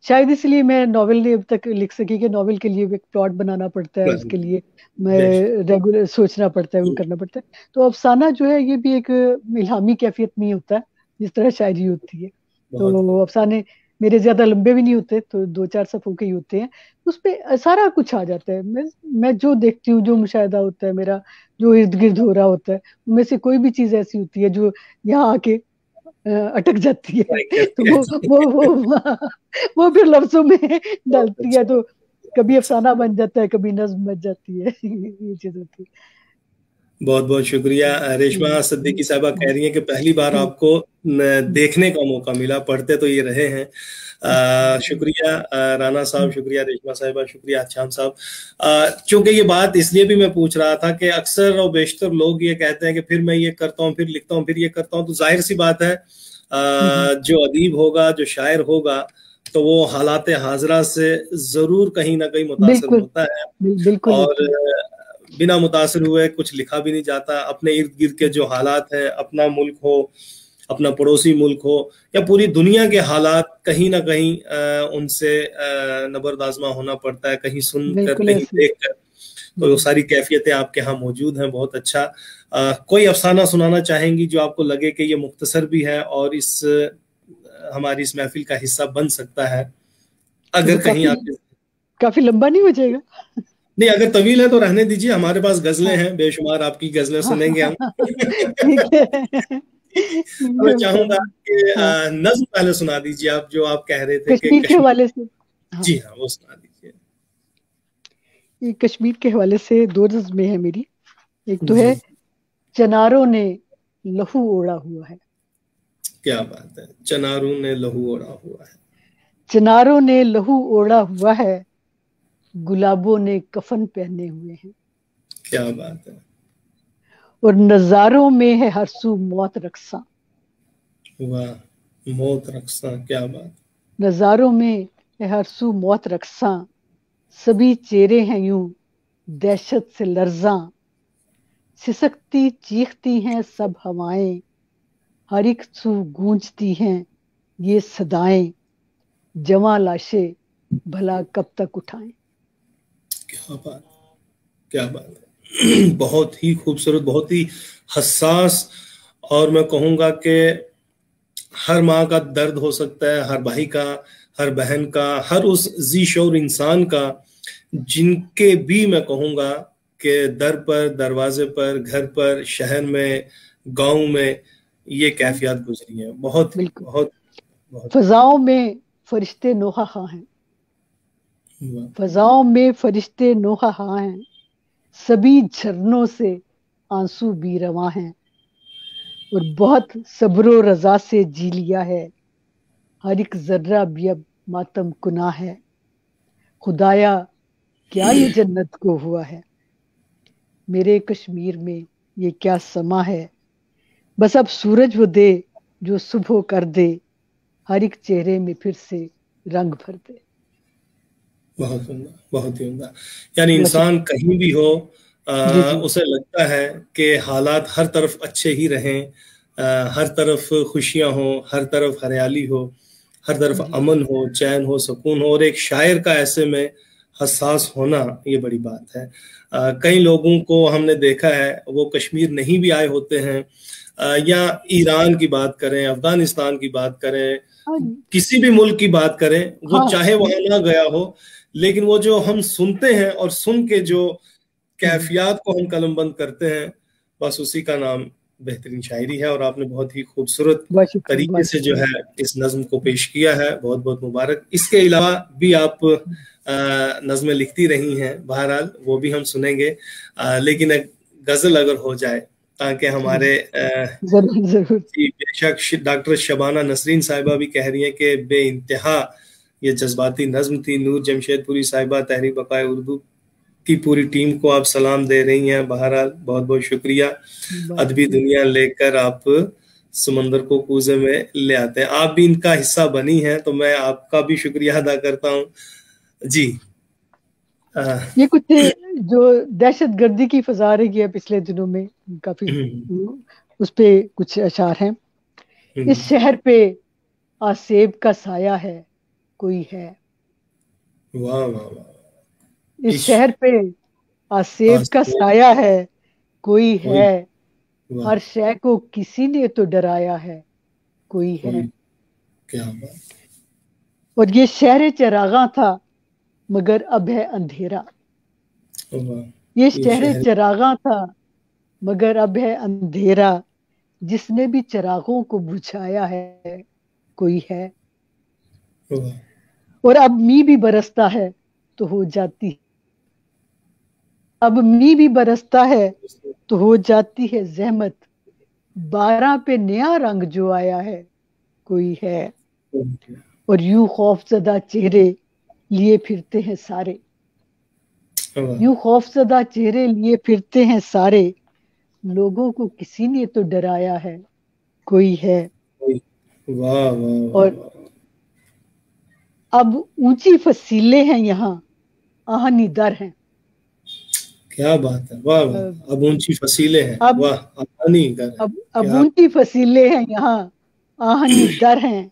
शायद इसलिए मैं नॉवेल नहीं अब तक लिख सकी, कि नॉवेल के लिए एक प्लॉट बनाना पड़ता है, उसके लिए मैं रेगुलर सोचना पड़ता है, वो करना पड़ता है। तो अफसाना जो है ये भी एक इल्हामी कैफियत में होता है जिस तरह शायरी होती है। तो अफसाने मेरे ज्यादा लंबे भी नहीं होते, तो 2-4 सफ़ों के ही होते हैं, उसपे सारा कुछ आ जाता है। मैं जो देखती हूँ, जो मुशाहिदा होता है मेरा, जो इर्द गिर्द हो रहा होता है, उनमें से कोई भी चीज ऐसी होती है जो यहाँ आके अटक जाती है, तो वो फिर लफ्जों में डालती है, तो कभी अफसाना बन जाता है, कभी नज्म बन जाती है। ये चीज होती है। बहुत बहुत शुक्रिया। रेशमा सद्दीकी साहबा कह रही हैं कि पहली बार आपको देखने का मौका मिला, पढ़ते तो ये रहे हैं। शुक्रिया राना साहब, शुक्रिया रेशमा साहिबा, शुक्रिया एहतशाम साहब। चूंकि ये बात इसलिए भी मैं पूछ रहा था कि अक्सर और बेशतर लोग ये कहते हैं कि फिर मैं ये करता हूँ, फिर लिखता हूँ, फिर ये करता हूँ, तो जाहिर सी बात है जो अदीब होगा, जो शायर होगा, तो वो हालात हाजरा से जरूर कहीं ना कहीं मुतासिर होता है, और बिना मुतासिर हुए कुछ लिखा भी नहीं जाता। अपने इर्द गिर्द के जो हालात हैं, अपना मुल्क हो, अपना पड़ोसी मुल्क हो, या पूरी दुनिया के हालात, कहीं ना कहीं उनसे नबरदाजमा होना पड़ता है, कहीं सुनकर, कहीं देखकर। तो सारी कैफियतें आपके यहाँ मौजूद हैं, बहुत अच्छा। कोई अफसाना सुनाना चाहेंगी जो आपको लगे कि ये मुख्तसर भी है और इस हमारी इस महफिल का हिस्सा बन सकता है? अगर तो कहीं आप काफी लंबा नहीं हो जाएगा? नहीं, अगर तवील है तो रहने दीजिए, हमारे पास गजलें हैं बेशुमार, आपकी गजलें सुनेंगे हम। मैं चाहूंगा कि नज्म पहले सुना दीजिए आप, जो आप कह रहे थे कश्मीर के हवाले से। जी हाँ, वो सुना दीजिए। ये कश्मीर के हवाले से 2 नज़्में हैं मेरी। एक तो है चनारों ने लहू ओढ़ा हुआ है। क्या बात है, चनारों ने लहू ओढ़ा हुआ है। चनारों ने लहू ओढ़ा हुआ है, गुलाबों ने कफन पहने हुए हैं। क्या बात है। और नजारों में है हर सू मौत रक्सा। वाह, मौत रक्सा, क्या बात। नजारों में है हर सू मौत रक्सा, सभी चेहरे हैं यूं दहशत से लर्जा। सिसकती चीखती हैं सब हवाएं, हर एक सू गूंजती हैं ये सदाएं। जवां लाशें भला कब तक उठाएं। क्या बात, क्या बात है। बहुत ही खूबसूरत, बहुत ही हसास, और मैं कहूँगा कि हर माँ का दर्द हो सकता है, हर भाई का, हर बहन का, हर उस जी शौर इंसान का जिनके भी मैं कहूँगा के दर पर, दरवाजे पर, घर पर, शहर में, गांव में ये कैफियत गुजरी है। बहुत बिल्कुल। बहुत बहुत। फजाओं में फरिश्ते नौहा हैं, फजाओं में फरिश्ते नौहा हैं, सभी झरनों से आंसू भी रवा हैं, और बहुत सब्रो रजा से जी लिया है, हर एक जर्रा भी अब मातम कुना है। खुदाया क्या ये जन्नत को हुआ है, मेरे कश्मीर में ये क्या समा है। बस अब सूरज वो दे जो सुबह कर दे, हर एक चेहरे में फिर से रंग भर दे। बहुत उम्दा, बहुत ही उम्दा। यानी बहुत इंसान कहीं भी हो, जी जी उसे लगता है कि हालात हर तरफ अच्छे ही रहें, हर तरफ खुशियां हो, हर तरफ हरियाली हो, हर तरफ जी अमन हो, चैन हो, सुकून हो। और एक शायर का ऐसे में हसास होना ये बड़ी बात है। कई लोगों को हमने देखा है वो कश्मीर नहीं भी आए होते हैं, या ईरान की बात करें, अफगानिस्तान की बात करें, हाँ किसी भी मुल्क की बात करें, वो हाँ चाहे वहां ना गया हो, लेकिन वो जो हम सुनते हैं और सुन के जो हम्म, कैफियत को हम कलमबंद करते हैं, बस उसी का नाम बेहतरीन शायरी है। और आपने बहुत ही खूबसूरत बहुत शुक्रिया, तरीके बहुत से जो शुक्रिया। है इस नज्म को पेश किया है। बहुत बहुत मुबारक। इसके अलावा भी आप नज्में लिखती रही हैं, बहरहाल वो भी हम सुनेंगे। लेकिन एक गजल अगर हो जाए, ताकि हमारे जरूर जरूर। जी बेशक डॉक्टर शबाना नसरीन साहिबा भी कह रही हैं कि बे इंतहा ये जज्बाती नज्म थी। नूर जमशेदपुरी साहिबा तहरीक बकाए उर्दू की पूरी टीम को आप सलाम दे रही हैं। बहरहाल बहुत बहुत शुक्रिया। बहुत अदबी शुक्रिया। दुनिया लेकर आप समंदर को कूजे में ले आते हैं। आप भी इनका हिस्सा बनी हैं, तो मैं आपका भी शुक्रिया अदा करता हूँ। जी ये कुछ जो दहशत गर्दी की फजा रही है पिछले दिनों में, काफी उस पे कुछ अशार हैं। इस शहर पे आसेब का साया है, कोई है। वाह वाह वाह। इस इश्क शहर पे आसेब का आस्ते साया है, कोई कोई। है। वाह। हर शय को किसी ने तो डराया है, कोई है। कोई। क्या बात। और ये शहर चिरागा था, मगर अब है अंधेरा। वाह। ये ये शहर शहर। चिरागा था, मगर अब है अंधेरा। जिसने भी चिरागों को बुझाया है, कोई है। वाह। और अब मी भी बरसता है तो हो जाती, अब मी भी बरसता है तो हो जाती है जहमत। 12 पे नया रंग जो आया है, कोई है। और यूं खौफजदा चेहरे लिए फिरते हैं सारे, वाह। यूं खौफजदा चेहरे लिए फिरते हैं सारे। लोगों को किसी ने तो डराया है, कोई है। वाह वाह और वाह। अब ऊंची फसीले हैं यहाँ, आहनी दर हैं। क्या बात है। वाह वाह। अब ऊंची फसीलें हैं। अब वाह। अबानी घर है। अब क्या। ऊंची फसीले हैं यहाँ, आहनी दर हैं।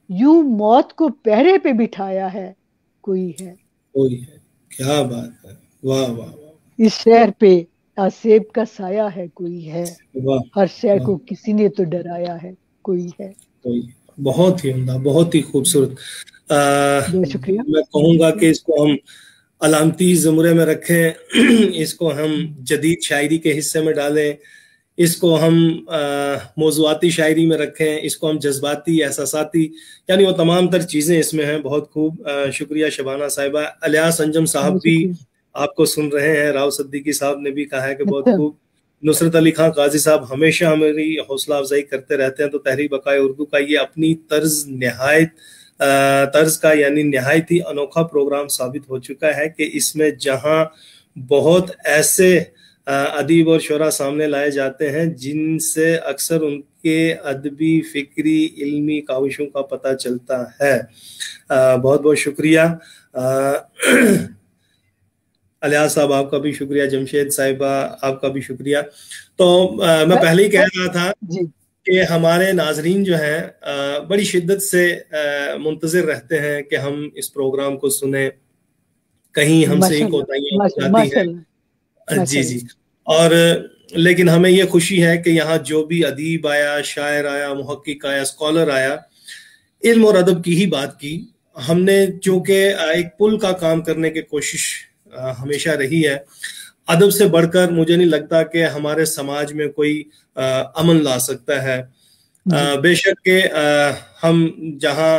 यूं मौत को पहरे पे बिठाया है, कोई है। कोई है। क्या बात है। वाह वाह इस शहर पे आसेब का साया है, कोई है। वाह हर शहर वाह। को किसी ने तो डराया है, कोई है। कोई। बहुत ही उम्दा, बहुत ही खूबसूरत। आ, बहुत शुक्रिया। मैं कहूंगा कि इसको हम अलामती ज़ुमरे में रखें, इसको हम जदीद शायरी के हिस्से में डालें, इसको हम मौज़ूआती शायरी में रखें, इसको हम जज्बाती, एहसासाती, यानी वो तमाम तर चीज़ें इसमें हैं। बहुत खूब। शुक्रिया शबाना साहिबा। अलियास अंजम साहब बहुत भी शुक्रिया। आपको सुन रहे हैं। राव सिद्दीकी साहब ने भी कहा है कि बहुत अच्छा। खूब। नुसरत अली खान काजी साहब हमेशा हमारी हौसला अफजाई करते रहते हैं। तो तहरीक बकाए उर्दू का ये अपनी तर्ज का यानी नहायत ही अनोखा प्रोग्राम साबित हो चुका है कि इसमें जहां बहुत ऐसे अदीब और शोरा सामने लाए जाते हैं जिनसे अक्सर उनके अदबी, फिक्री, इल्मी काविशों का पता चलता है। बहुत बहुत शुक्रिया। अलियास साहब आपका भी शुक्रिया। जमशेद साहिबा आपका भी शुक्रिया। तो मैं मैं, पहले ही कह मैं रहा था जी कि हमारे नाजरीन जो हैं बड़ी शिद्दत से मुंतजिर रहते हैं कि हम इस प्रोग्राम को सुने। कहीं हमसे ही माशाल्लाह, कोताहियां हो माशाल्लाह, जाती हैं। माशाल्लाह, जी जी। माशाल्लाह। और लेकिन हमें ये खुशी है कि यहाँ जो भी अदीब आया, शायर आया, मुहक्किक आया, स्कॉलर आया, इल्म और अदब की ही बात की हमने, चूंकि एक पुल का काम करने की कोशिश हमेशा रही है। अदब से बढ़कर मुझे नहीं लगता कि हमारे समाज में कोई अमन ला सकता है। बेशक के हम जहाँ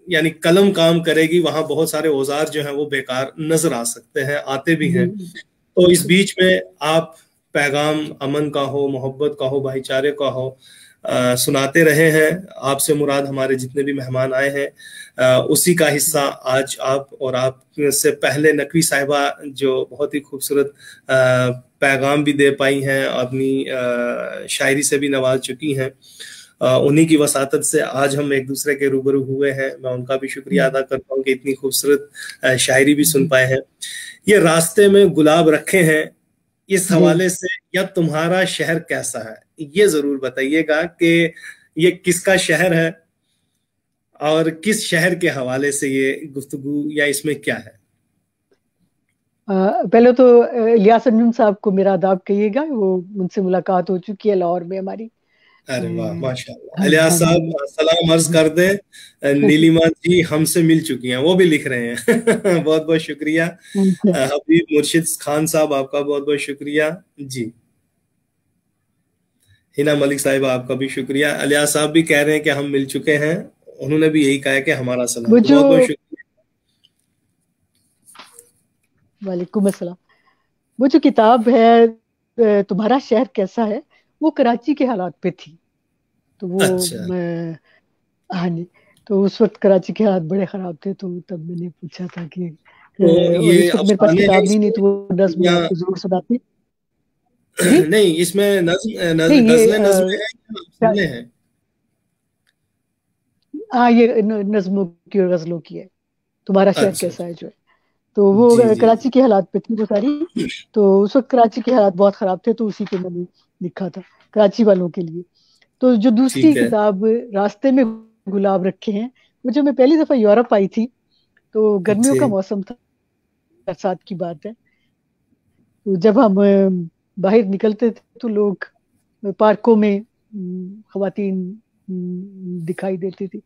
यानी कलम काम करेगी वहां बहुत सारे औजार जो हैं वो बेकार नजर आ सकते हैं, आते भी हैं। तो इस बीच में आप पैगाम अमन का हो, मोहब्बत का हो, भाईचारे का हो, सुनाते रहे हैं। आपसे मुराद हमारे जितने भी मेहमान आए हैं उसी का हिस्सा आज आप, और आप से पहले नकवी साहिबा जो बहुत ही खूबसूरत पैगाम भी दे पाई हैं, अपनी शायरी से भी नवाज चुकी हैं, उन्हीं की वसातत से आज हम एक दूसरे के रूबरू हुए हैं। मैं उनका भी शुक्रिया अदा करता हूँ कि इतनी खूबसूरत शायरी भी सुन पाए हैं। ये रास्ते में गुलाब रखे हैं, इस हवाले से, या तुम्हारा शहर कैसा है, ये जरूर बताइएगा कि ये किसका शहर है और किस शहर के हवाले से ये गुफ्तगू, या इसमें क्या है। पहले तो इलियास अंजुम साहब को मेरा आदाब कहिएगा, वो उनसे मुलाकात हो चुकी है लाहौर में हमारी। अरे वाह, माशाल्लाह। इलियास साहब सलाम अर्ज कर दे, नीलिमा जी हमसे मिल चुकी हैं, वो भी लिख रहे हैं। बहुत बहुत शुक्रिया। हबीब मुर्शिद खान साहब आपका बहुत बहुत शुक्रिया जी। हिना मलिक साहिबा आपका भी शुक्रिया। इलियास साहब भी कह रहे हैं कि हम मिल चुके हैं, उन्होंने भी यही कहा है कि हमारा सलाम। बहुत बहुत शुक्रिया। वालेकुम अस्सलाम। वो जो किताब है तुम्हारा शहर कैसा है, वो कराची के हालात पे थी। तो वो मैं, हाँ जी, तो उस वक्त कराची के हालात बड़े खराब थे, तो तब मैंने पूछा था कि तो और इस वक्त मेरे पास किताब नहीं तो वो नज़्म मैं आपको जरूर सुनाती। नहीं, इसमें गजलें हैं। हाँ, ये नज़्मों की और गजलों की है। तुम्हारा शहर कैसा है जो है, तो वो कराची के हालात पे थी वो सारी। तो उस वक्त कराची के हालात बहुत खराब थे, तो उसी पे मैंने लिखा था कराची वालों के लिए। तो जो दूसरी किताब रास्ते में गुलाब रखे हैं, वो जो मैं पहली दफा यूरोप आई थी, तो गर्मियों का मौसम था, बरसात की बात है। तो जब हम बाहर निकलते थे तो लोग पार्कों में खवातीन दिखाई देती थी।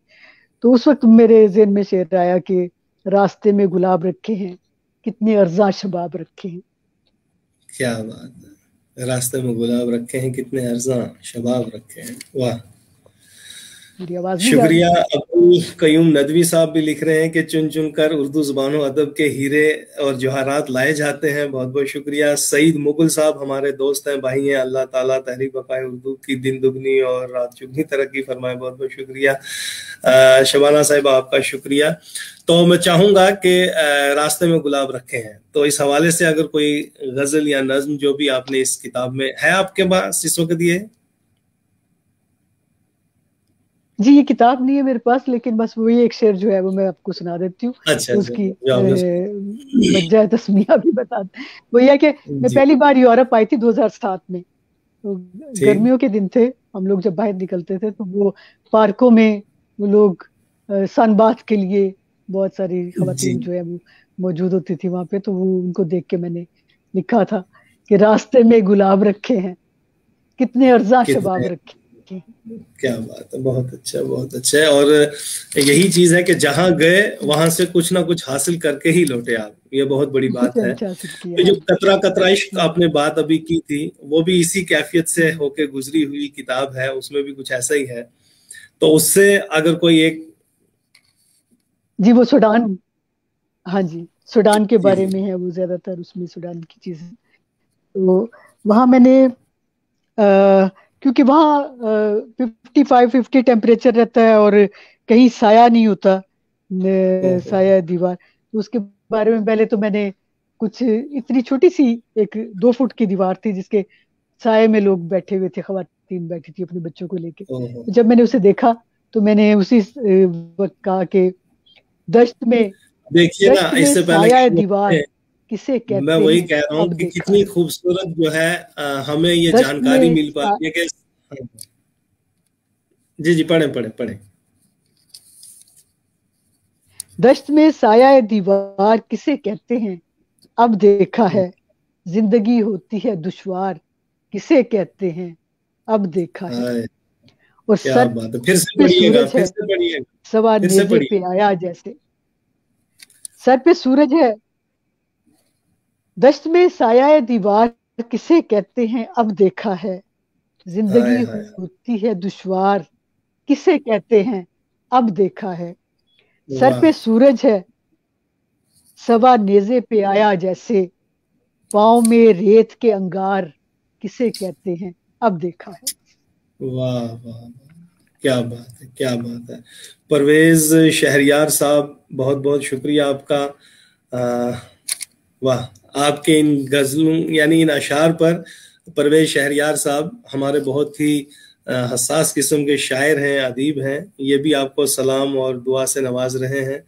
तो उस वक्त मेरे ज़हन में शेर आया कि रास्ते में गुलाब रखे हैं, कितने अर्जा शबाब रखे हैं। क्या बात है, रास्ते में गुलाब रखे हैं, कितने अर्जा शबाब रखे हैं। वाह, शुक्रिया। अब्दुल कयूम नदवी साहब भी लिख रहे हैं कि चुन चुन कर उर्दू जुबानों अदब के हीरे और जवाहरात लाए जाते हैं। बहुत बहुत शुक्रिया। सईद मुगल साहब हमारे दोस्त हैं, भाई हैं, अल्लाह ताला तहरीक बकाए उर्दू की दिन दुगनी और रात चुगनी तरक्की फरमाए। बहुत बहुत शुक्रिया। शबाना साहिबा आपका शुक्रिया। तो मैं चाहूंगा कि रास्ते में गुलाब रखे हैं, तो इस हवाले से अगर कोई गजल या नज्म जो भी आपने इस किताब में है आपके पास इस वक्त ये। जी, ये किताब नहीं है मेरे पास, लेकिन बस वही एक शेर जो है वो मैं आपको सुना देती हूँ। अच्छा, उसकी मज्जा तस्मिया भी बताते। वो ये है कि मैं पहली बार यूरोप आई थी 2007 में। तो गर्मियों के दिन थे, हम लोग जब बाहर निकलते थे तो वो पार्कों में वो लोग सनबाथ के लिए बहुत सारी खवातीन जो है वो मौजूद होती थी वहां पे। तो वो उनको देख के मैंने लिखा था कि रास्ते में गुलाब रखे हैं, कितने अर्जा शबाब रखे। क्या बात है, बहुत अच्छा, बहुत अच्छा है। और यही चीज है कि जहां गए वहां से कुछ ना कुछ हासिल करके ही लौटे आप, ये बहुत बड़ी बात है। तो जो कतरा कतरा इश्क आपने बात अभी की थी, वो भी इसी कैफियत से होके गुजरी हुई किताब है, उसमें भी कुछ ऐसा ही है। तो उससे अगर कोई एक, जी वो सूडान, हाँ जी, सूडान के बारे में है वो, ज्यादातर उसमें सूडान की चीजें। तो वहां मैंने क्योंकि वहाँ 55-50 टेम्परेचर रहता है और कहीं साया नहीं होता, साया दीवार। तो उसके बारे में पहले तो मैंने कुछ, इतनी छोटी सी एक 2 फुट की दीवार थी जिसके साये में लोग बैठे हुए थे, खवातीन बैठी थी अपने बच्चों को लेके। तो जब मैंने उसे देखा तो मैंने उसी वक्त कहा कि दश्त में, देखिए ना, इससे साया दीवार किसे कहते हैं, मैं वही कह रहा हूँ कि कितनी खूबसूरत जो है हमें ये जानकारी मिल पाती है कि जी जी, पढ़े पढ़े पढ़े। दश्त में साया दीवार किसे कहते हैं, अब देखा है जिंदगी होती है दुश्वार, किसे कहते हैं अब देखा है। और सर फिर से पढ़िएगा, फिर से पढ़िएगा, सवार नेज़े पे आया जैसे, सर पे सूरज है दश्त में साया दीवार किसे कहते हैं अब देखा है, जिंदगी हाय हाय। होती है दुश्वार किसे कहते हैं अब देखा है। सर वाह पे सूरज है सवा नेजे पे आया जैसे, पाँव में रेत के अंगार किसे कहते हैं अब देखा है। वाह वाह, क्या बात है, क्या बात है। परवेज शहरयार साहब, बहुत बहुत शुक्रिया आपका। वाह, आपके इन गजलों यानी इन अशार पर परवेज शहरयार साहब हमारे बहुत ही हसास किस्म के शायर हैं, अदीब हैं। ये भी आपको सलाम और दुआ से नवाज रहे हैं।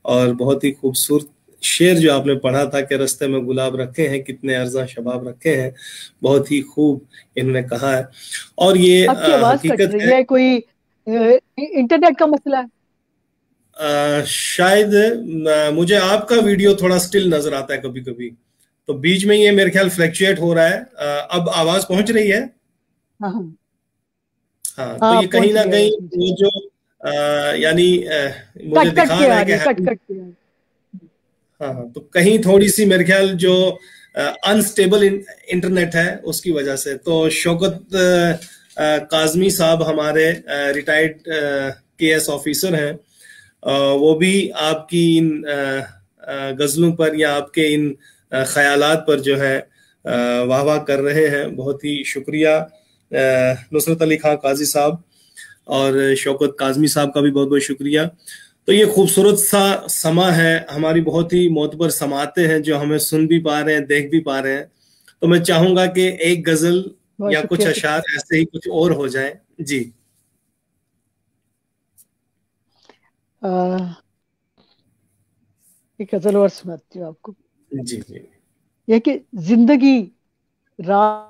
और बहुत ही खूबसूरत शेर जो आपने पढ़ा था कि रास्ते में गुलाब रखे हैं कितने अर्जा शबाब रखे हैं, बहुत ही खूब इन्होंने कहा है। और ये आपकी आवाज कट हकीकत रही है। है, कोई इंटरनेट का मसला है? शायद मुझे आपका वीडियो थोड़ा स्टिल नजर आता है कभी कभी, तो बीच में ये मेरे ख्याल फ्लैक्चुएट हो रहा है। अब आवाज पहुंच रही है? हाँ हाँ हाँ, तो हाँ, ये कहीं पहुंच ना रही कहीं आवाज मुझे। वो जो यानी मुझे कट कट दिखा के रहा आ है कि रही है, कट हैवी। कट के आ रही हाँ हाँ, तो कहीं थोड़ी सी मेरे ख्याल जो अनस्टेबल इंटरनेट है उसकी वजह से। तो शौकत काजमी साहब हमारे रिटायर्ड केएस ऑफिसर हैं। वो भी आपकी इन गजलों पर या आपके इन ख्यालात पर जो है वाह वाह कर रहे हैं। बहुत ही शुक्रिया नुसरत अली खां काजी साहब और शौकत काजमी साहब का भी बहुत बहुत शुक्रिया। तो ये खूबसूरत सा समा है, हमारी बहुत ही मोतबर समाते हैं जो हमें सुन भी पा रहे हैं, देख भी पा रहे हैं। तो मैं चाहूंगा कि एक गजल बहुत या कुछ शुक्रिया अशार ऐसे ही कुछ और हो जाए। जी आ, एक गजल और सुनाती हूँ आपको। जी जी। यह कि जिंदगी रात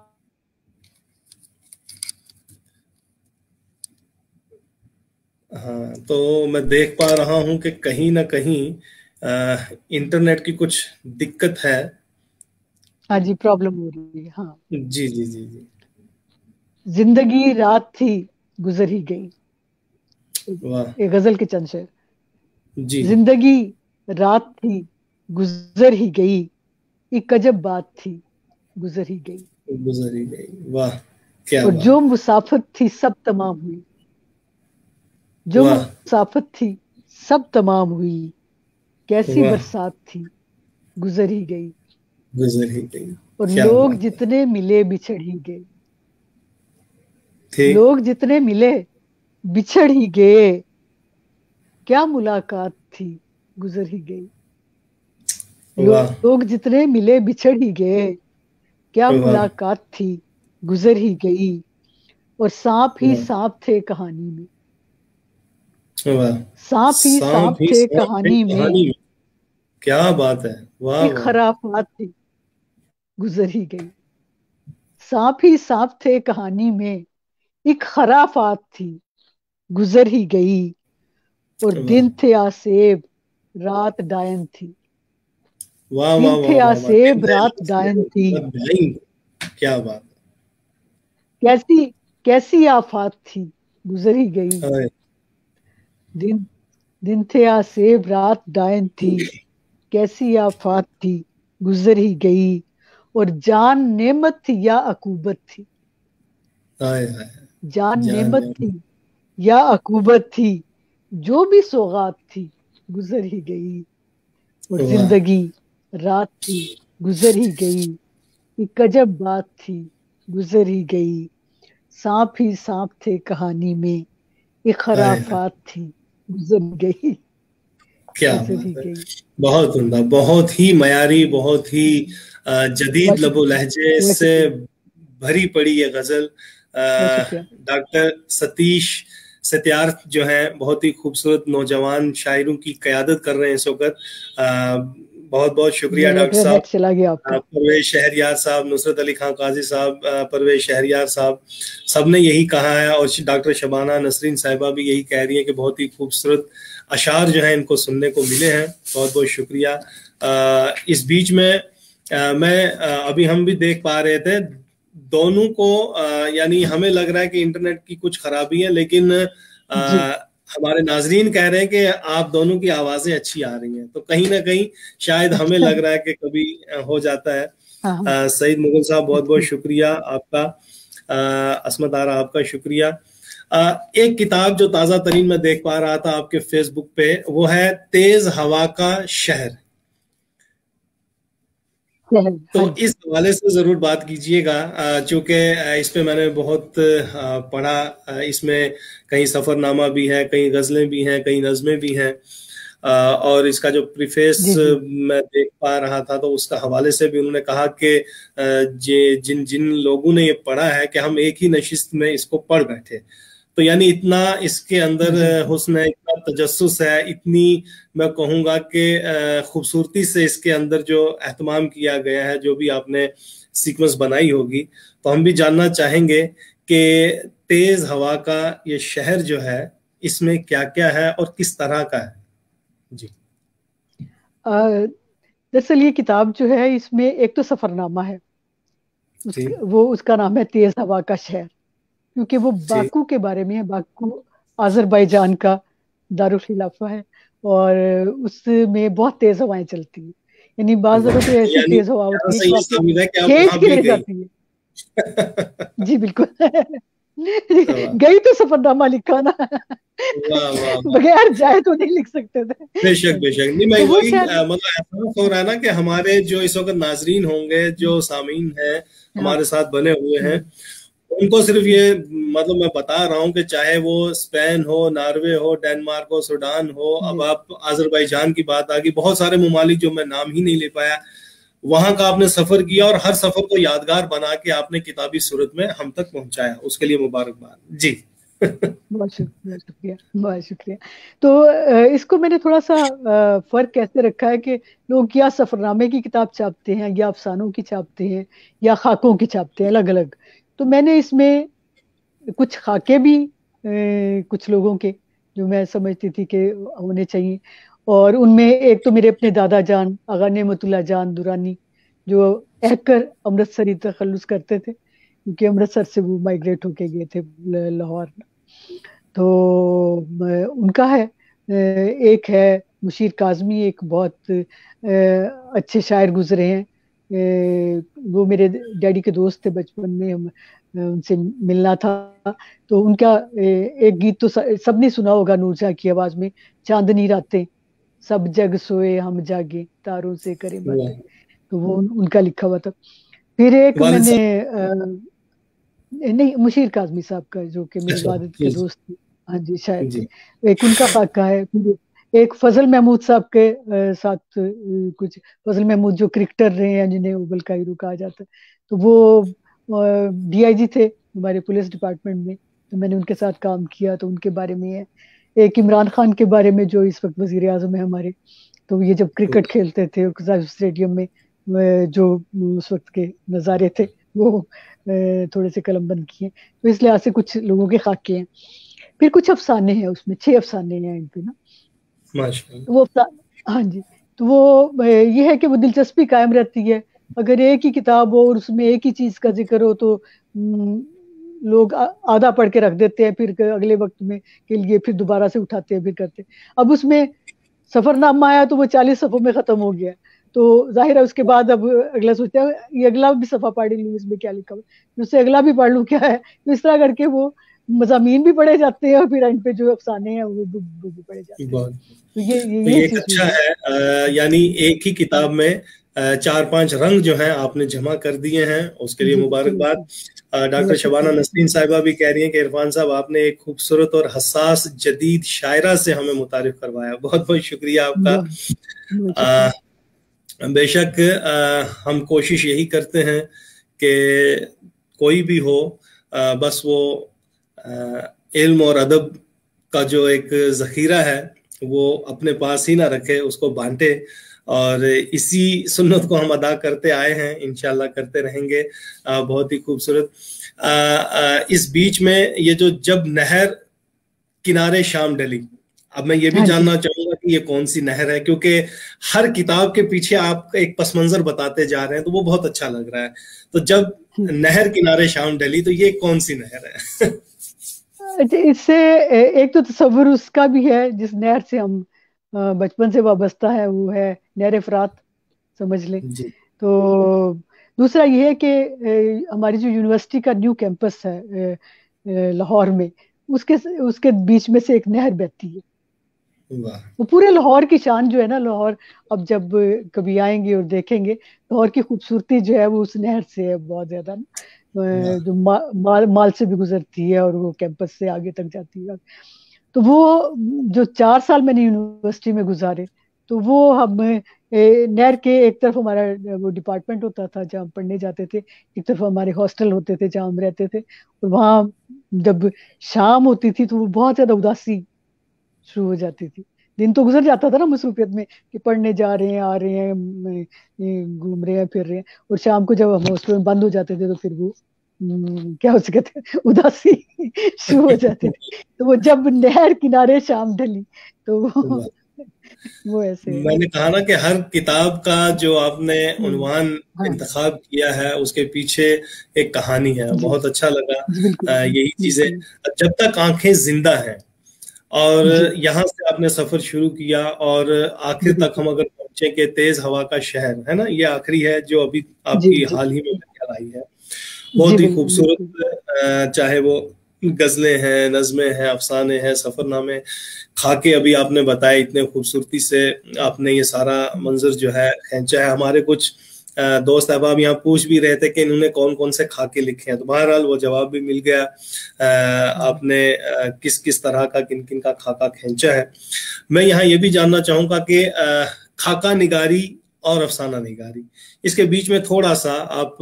हाँ, तो मैं देख पा रहा हूं कि कहीं ना कहीं इंटरनेट की कुछ दिक्कत है। हाँ जी, प्रॉब्लम हो रही है, हाँ। जी जी जी जी। जिंदगी रात थी गुजर ही गई। वाह। ये गजल के चंद शेर। जी। जिंदगी रात थी गुजर ही गई, एक अजब बात थी गुजर ही गई। गुजर ही गई, वाह क्या और जो बात। मुसाफत थी सब तमाम हुई, जो वाह मुसाफत थी सब तमाम हुई। कैसी वाह, बरसात थी गुजर ही गई। गुजर ही गई, और क्या लोग बात है। जितने मिले बिछड़ ही गए। ठीक। लोग जितने मिले बिछड़ ही गए, क्या मुलाकात थी गुजर ही गई। वाह लोग जितने मिले बिछड़ ही गए, क्या वाह मुलाकात थी गुजर ही गई। और सांप ही वाह सांप थे कहानी में। वाह। सांप ही सांप सांप ही थे सांप है कहानी में, कहानी में, क्या बात है, वाह एक वाह। खराफात थी गुजर ही गई। सांप ही सांप थे कहानी में, एक खराफात थी गुजर ही गई। और वाह दिन थे आसेब रात डायन थी। वाह वाह दिन वाह थे वाह वाह, आसेब रात डायन थी। भाई क्या बात कैसी कैसी आफात थी गुजर ही गई। है। दिन दिन थे आसेब रात डायन थी। कैसी आफात थी गुजर ही गई। और जान नेमत थी या अकूबत थी। हाय हाय। जान जान नेमत जान। थी या अकूबत थी, जो भी सौगात थी गुजर ही गई। और वाह जिंदगी रात थी गुजर ही गई, एक अजब बात थी गुजर ही गई। सांप ही सांप थे कहानी में, एक हाय हाय, खराफात थी गुजर गई। क्या गुजर ही बात है। गई। बहुत उम्दा, बहुत ही मयारी, बहुत ही जदीद बहुत लबो शुक्रिया, लहजे बहुत से शुक्रिया, भरी पड़ी ये गजल। बहुत शुक्रिया। डॉक्टर सतीश सत्यार्थ जो है बहुत ही खूबसूरत नौजवान शायरों की क़यादत कर रहे हैं इस वक्त। बहुत बहुत शुक्रिया मेरा डॉक्टर साहब। इंटरनेट चला गया आपका। परवेज शहरयार साहब, नुसरत अली खां काजी साहब, परवेज शहरयार साहब, सबने यही कहा है। और डॉक्टर शबाना नसरीन साहिबा भी यही कह रही है कि बहुत ही खूबसूरत अशार जो है इनको सुनने को मिले हैं। बहुत बहुत शुक्रिया। इस बीच में मैं अभी हम भी देख पा रहे थे दोनों को, यानी हमें लग रहा है कि इंटरनेट की कुछ खराबी है, लेकिन जी हमारे नाजरीन कह रहे हैं कि आप दोनों की आवाजें अच्छी आ रही हैं, तो कहीं ना कहीं शायद हमें अच्छा। लग रहा है कि कभी हो जाता है। हाँ हाँ। सईद मुगल साहब, बहुत बहुत अच्छा। शुक्रिया आपका। असमत आरा, आपका शुक्रिया। एक किताब जो ताजा तरीन मैं देख पा रहा था आपके फेसबुक पे, वो है तेज हवा का शहर। तो हाँ जी। इस हवाले से जरूर बात कीजिएगा, चूंकि इस पे मैंने बहुत पढ़ा। इसमें कहीं सफरनामा भी है, कहीं गजलें भी हैं, कहीं नज़में भी हैं। और इसका जो प्रीफेस जी जी। मैं देख पा रहा था, तो उसका हवाले से भी उन्होंने कहा कि जिन जिन लोगों ने ये पढ़ा है कि हम एक ही नशिस्त में इसको पढ़ बैठे। तो यानी इतना इसके अंदर जी हुस्न है, इतना तजस्सुस है, इतनी मैं कहूँगा कि खूबसूरती से इसके अंदर जो एहतमाम किया गया है, जो भी आपने सीक्वेंस बनाई होगी। तो हम भी जानना चाहेंगे कि तेज हवा का ये शहर जो है, इसमें क्या क्या है और किस तरह का है। जी दरअसल ये किताब जो है, इसमें एक तो सफरनामा है, जी वो उसका नाम है तेज हवा का शहर, क्योंकि वो जी। बाकू के बारे में है। बाकू अजरबैजान का दारुल खिलाफा है, और उसमें बहुत तेज हवाएं चलती हैं। यानी बाज दफा तो ऐसी यानी तेज हवा यहाँ होती है से कि ये आपके साबित है कि आप खींच वहां के भी ले गई। जाती है। जी बिल्कुल। वाह गई तो सफरनामा लिखा ना। वाह वाह वाह। बगैर जाए तो नहीं लिख सकते थे बेशक ऐसे। बेशक, नहीं मैं तो वो वही शहर। मतलब एहसास हो रहा है ना कि हमारे जो इस वक्त नाजरीन होंगे, जो सामीन हैं हाँ। हमारे साथ बने हुए हैं, हम्म, उनको सिर्फ ये मतलब मैं बता रहा हूँ कि चाहे वो स्पेन हो, नॉर्वे हो, डेनमार्क हो, सूडान हो, अब जी आप अजरबैजान की बात आ गई, बहुत सारे ममालिक जो मैं नाम ही नहीं ले पाया, वहां का आपने सफर किया और हर सफर को यादगार बना के आपने किताबी सूरत में हम तक पहुंचाया, उसके लिए मुबारकबाद जी। बहुत शुक्रिया, शुक्रिया, बहुत शुक्रिया। तो इसको मैंने थोड़ा सा फर्क कैसे रखा है कि लोग या सफरनामे की किताब छापते हैं, या अफसानों की छापते हैं, या खाकों की छापते हैं, अलग अलग। तो मैंने इसमें कुछ खाके भी कुछ लोगों के, जो मैं समझती थी कि होने चाहिए। और उनमें एक तो मेरे अपने दादा जान आगा नेमतुल्ला जान दुरानी, जो रहकर अमृतसरी तखल्लुस करते थे, क्योंकि अमृतसर से वो माइग्रेट होके गए थे लाहौर। तो उनका है। एक है मुशीर काजमी, एक बहुत अच्छे शायर गुजरे हैं। वो मेरे डैडी के दोस्त थे बचपन में, हम उनसे मिलना था। तो उनका एक गीत तो सबने सुना होगा नूरजहां की आवाज में, चांदनी रातें सब जग सोए हम जागे तारों से करें बातें। तो वो उनका लिखा हुआ था। फिर एक वालिद मैंने साहब। नहीं, मुशीर काजमी साहब का, जो कि मेरे अच्छा वालिद के जी दोस्त थे। हाँ जी, शायर थे। जी एक उनका खाका है। फिर एक फजल महमूद साहब के साथ कुछ, फजल महमूद जो क्रिकेटर रहे हैं, जिन्हें उबल कायरू कहा जाता है। तो वो डीआईजी थे हमारे पुलिस डिपार्टमेंट में, तो मैंने उनके साथ काम किया, तो उनके बारे में है। एक इमरान खान के बारे में, जो इस वक्त वजीर आजम है हमारे। तो ये जब क्रिकेट खेलते थे स्टेडियम में, जो उस वक्त के नज़ारे थे, वो थोड़े से कलम बंद किए। तो इस लिहाज से कुछ लोगों के खाके हैं। फिर कुछ अफसाने हैं, उसमें 6 अफसाने हैं इन पे ना। माशाल्लाह। तो वो हाँ जी। तो वो ये है कि वो दिलचस्पी कायम रहती है। अगर एक ही किताब हो और उसमें एक ही चीज का जिक्र हो, तो लोग आधा पढ़ के रख देते हैं, फिर अगले वक्त में के लिए फिर दोबारा से उठाते हैं, फिर करते हैं। अब उसमें सफरनामा आया तो वो 40 सफ़ों में खत्म हो गया। तो जाहिर है उसके बाद अब अगला सोचते हैं ये अगला भी सफा पढ़ लूँ, इसमें क्या लिखा हुआ है, उससे अगला भी पढ़ लूँ क्या है। तो इस तरह करके वो मज़ामीन भी पढ़े जाते हैं, और फिर एंड पे जो अफसाने हैं वो भी पढ़े जाते हैं। बहुत। तो ये तो ये ये एक चीज अच्छा हुई है। है, यानी एक ही किताब में चार पांच रंग जो हैं आपने जमा कर दिए हैं, उसके लिए जी जी मुबारकबाद। जी। डॉक्टर बहुत शबाना शुक्रिया। नसरीन साहिबा भी कह रही हैं कि इरफान साहब आपने एक खूबसूरत और हसास जदीद शायरा से हमें मुतारिफ करवाया, बहुत बहुत शुक्रिया आपका। बहुत बहुत आ, शुक्रिया। बेशक हम कोशिश यही करते हैं कि कोई भी हो, बस वो इल्म और अदब का जो एक जखीरा है वो अपने पास ही ना रखे, उसको बांटे। और इसी सुन्नत को हम अदा करते आए हैं, इंशाल्लाह करते रहेंगे। बहुत ही खूबसूरत। इस बीच में ये जो जब नहर किनारे शाम ढली, अब मैं ये भी हाँ जी। जानना चाहूंगा कि ये कौन सी नहर है, क्योंकि हर किताब के पीछे आप एक पस मंजर बताते जा रहे हैं, तो वो बहुत अच्छा लग रहा है। तो जब जी। नहर किनारे शाम ढली, तो ये कौन सी नहर है? अच्छा, इससे एक तो तस्वुर उसका भी है जिस नहर से हम बचपन से वाबस्ता है, वो है नहर फरात, समझ लें। जी। तो दूसरा ये है कि हमारी जो यूनिवर्सिटी का न्यू कैंपस है लाहौर में, उसके उसके बीच में से एक नहर बहती है। वाह। वो पूरे लाहौर की शान जो है ना, लाहौर अब जब कभी आएंगे और देखेंगे, लाहौर की खूबसूरती जो है वो उस नहर से है बहुत ज्यादा ना। वाह। जो माल से भी गुजरती है और वो कैंपस से आगे तक जाती है। तो वो जो 4 साल मैंने यूनिवर्सिटी में गुजारे, तो वो हम नहर के एक तरफ हमारा वो डिपार्टमेंट होता था जहाँ हम पढ़ने जाते थे, एक तरफ हमारे हॉस्टल होते थे जहाँ हम रहते थे। और वहाँ जब शाम होती थी तो वो बहुत ज्यादा उदासी शुरू हो जाती थी। दिन तो गुजर जाता था ना मसरूफियत में कि पढ़ने जा रहे हैं, आ रहे हैं, घूम रहे हैं, फिर रहे हैं। और शाम को जब हम हॉस्टल में बंद हो जाते थे तो फिर वो क्या उसे कहते हैं, उदासी शुरू हो जाती थी। तो वो जब नहर किनारे शाम ढली तो वाह। वो ऐसे है। मैंने कहा ना कि हर किताब का जो आपने हम्म, उन्वान हाँ, इंतखाब किया है उसके पीछे एक कहानी है, जी बहुत अच्छा लगा। जी, बिल्कुल यही चीजें, बिल्कुल। जब तक आंखें जिंदा हैं, और जी यहाँ से आपने सफर शुरू किया और जी, आखिर तक बिल्कुल। हम अगर पहुंचे के तेज हवा का शहर है ना, ये आखिरी है जो अभी जी आपकी जी हाल ही में ख्याल आई है। जी, बहुत ही बिल्कुल। खूबसूरत, चाहे वो गजलें हैं, नज़में हैं, अफसाने हैं, सफरनामे, खाके अभी आपने बताया, इतने खूबसूरती से आपने ये सारा मंजर जो है खींचा है। हमारे कुछ दोस्त अहबाब यहाँ पूछ भी रहे थे कि इन्होंने कौन कौन से खाके लिखे हैं, तो बहरहाल वो जवाब भी मिल गया। आपने किस किस तरह का, किन किन का खाका खींचा है। मैं यहाँ ये भी जानना चाहूंगा कि खाका निगारी और अफसाना निगारी, इसके बीच में थोड़ा सा आप,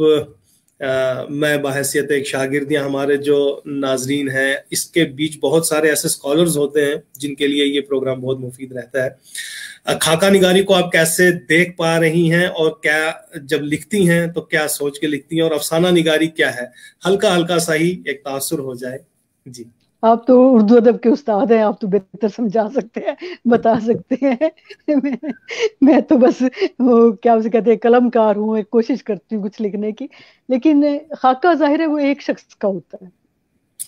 मैं बहैसियत एक शागिर्द या हमारे जो नाजरीन हैं, इसके बीच बहुत सारे ऐसे स्कॉलर्स होते हैं जिनके लिए ये प्रोग्राम बहुत मुफीद रहता है। खाका निगारी को आप कैसे देख पा रही हैं, और क्या जब लिखती हैं तो क्या सोच के लिखती हैं, और अफसाना निगारी क्या है, हल्का हल्का सा ही एक तासुर हो जाए। जी। आप तो उर्दू अदब के उस्ताद हैं, आप तो बेहतर समझा सकते हैं, बता सकते हैं। मैं तो बस वो क्या उसे कहते हैं, कलमकार हूँ, एक कोशिश करती हूँ कुछ लिखने की। लेकिन खाका जाहिर है वो एक शख्स का होता है।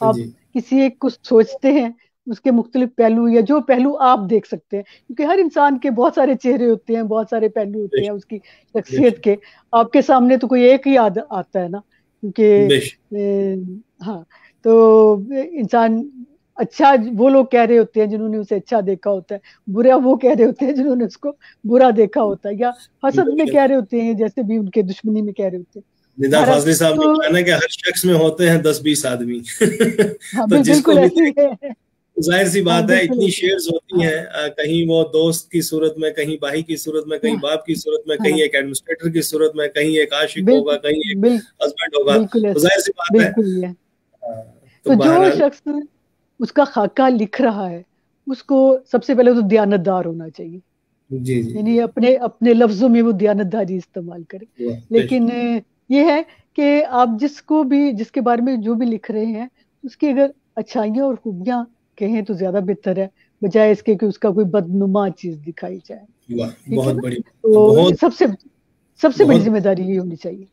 आप जी। किसी एक को सोचते हैं, उसके मुख्तलिफ पहलू या जो पहलू आप देख सकते हैं, क्योंकि हर इंसान के बहुत सारे चेहरे होते हैं, बहुत सारे पहलू होते हैं बेशक। उसकी शख्सियत बेशक। के। आपके सामने तो कोई एक ही आता है ना, क्योंकि बेशक। हाँ। तो इंसान अच्छा वो लोग कह रहे होते हैं जिन्होंने उसे अच्छा देखा होता है, बुरा वो कह रहे होते हैं जिन्होंने उसको बुरा देखा होता है, या हसद में कह बेशक। रहे होते हैं जैसे भी उनके दुश्मनी में कह रहे होते हैं। निदा बहरहाल फाजली साहब ने तो कहा ना कि हर शख्स में होते हैं 10-20 आदमी। हाँ, तो जिसको बिल्कुल भी ऐसी देख, है। जाहिर सी हाँ, बात है, बिल्कुल इतनी ऐसी है। शेयर्स होती हाँ हैं, कहीं वो दोस्त की सूरत में, कहीं भाई की सूरत में, कहीं हाँ बाप की सूरत में, कहीं हाँ, एक एडमिनिस्ट्रेटर की सूरत में, कहीं एक आशिक होगा, बिल्कुल कहीं एक बिल, हस्बैंड होगा। बिल्कुल तो ऐसी, जाहिर सी बात है। बिल्कुल ही है। तो तो जो बहरहाल। शख्स उसका खाका लिख रहा है, उसको सबसे पहले तो दियानतदार होना चाहिए। जी जी यानी जी। अपने अपने लफ्जों में वो दियानतदारी इस्तेमाल करे। वाह, बेशक। लेकिन ये है कि आप जिसको भी, जिसके बारे में जो भी लिख रहे हैं, उसकी अगर अच्छाइयाँ और खूबियाँ कहें तो ज्यादा बेहतर है, बजाय इसके कि उसका कोई बदनुमा चीज दिखाई जाए। वाह, ठीक है बहुत ना। बड़ी, तो बहुत सबसे सबसे बड़ी बहुत जिम्मेदारी ये होनी चाहिए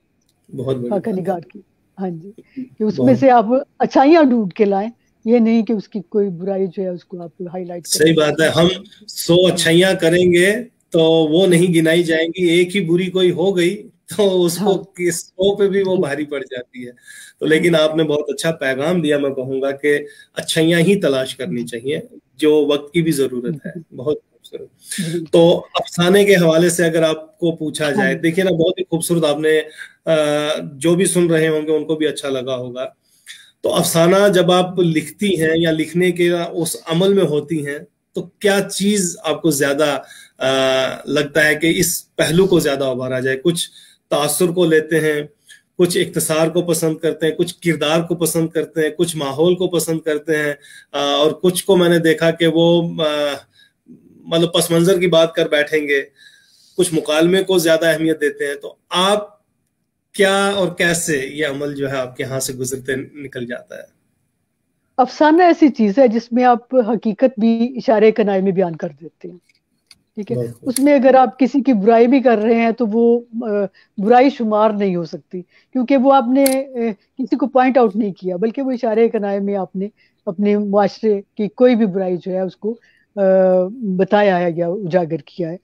बहुत बड़ी खाका बात है। निगार की। हाँ जी, कि उसमें बहुत से आप अच्छाइयाँ ढूंढ के लाएं, ये नहीं कि उसकी कोई बुराई जो है उसको आप हाईलाइट सही करने की बात है। कोशिश हम करें। हाँ 100 अच्छाइयाँ करेंगे तो वो नहीं हाँ गिनाई जाएंगी, एक ही बुरी कोई हो गई तो उसको हाँ, किस 100 पे भी वो जी भारी पड़ जाती है। तो हाँ लेकिन आपने बहुत अच्छा पैगाम दिया, मैं कहूंगा कि अच्छाइयाँ ही तलाश करनी जी चाहिए, जो वक्त की भी जरूरत है। जी बहुत खूबसूरत। जी, तो बिल्कुल। अफसाने के हवाले से अगर आपको पूछा हाँ जाए, देखिए ना, बहुत ही खूबसूरत आपने, जो भी सुन रहे होंगे उनको भी अच्छा लगा होगा। तो अफसाना जब आप लिखती हैं या लिखने के उस अमल में होती हैं, तो क्या चीज आपको ज्यादा लगता है कि इस पहलू को ज्यादा उभारा जाए? कुछ तासुर को लेते हैं, कुछ इख्तिसार को पसंद करते हैं, कुछ किरदार को पसंद करते हैं, कुछ माहौल को पसंद करते हैं, और कुछ को मैंने देखा कि वो मतलब पस मंजर की बात कर बैठेंगे, कुछ मुकालमे को ज्यादा अहमियत देते हैं। तो आप क्या और कैसे ये अमल जो है आपके यहाँ से गुजरते निकल जाता है? अफसाना ऐसी चीज है जिसमें आप हकीकत भी इशारे कनाए में बयान कर देते हैं। ठीक है, उसमें अगर आप किसी की बुराई भी कर रहे हैं तो वो बुराई शुमार नहीं हो सकती, क्योंकि वो आपने किसी को पॉइंट आउट नहीं किया, बल्कि वो इशारे कनाए में आपने अपने मुआशरे की कोई भी बुराई जो है उसको बताया है या उजागर किया है।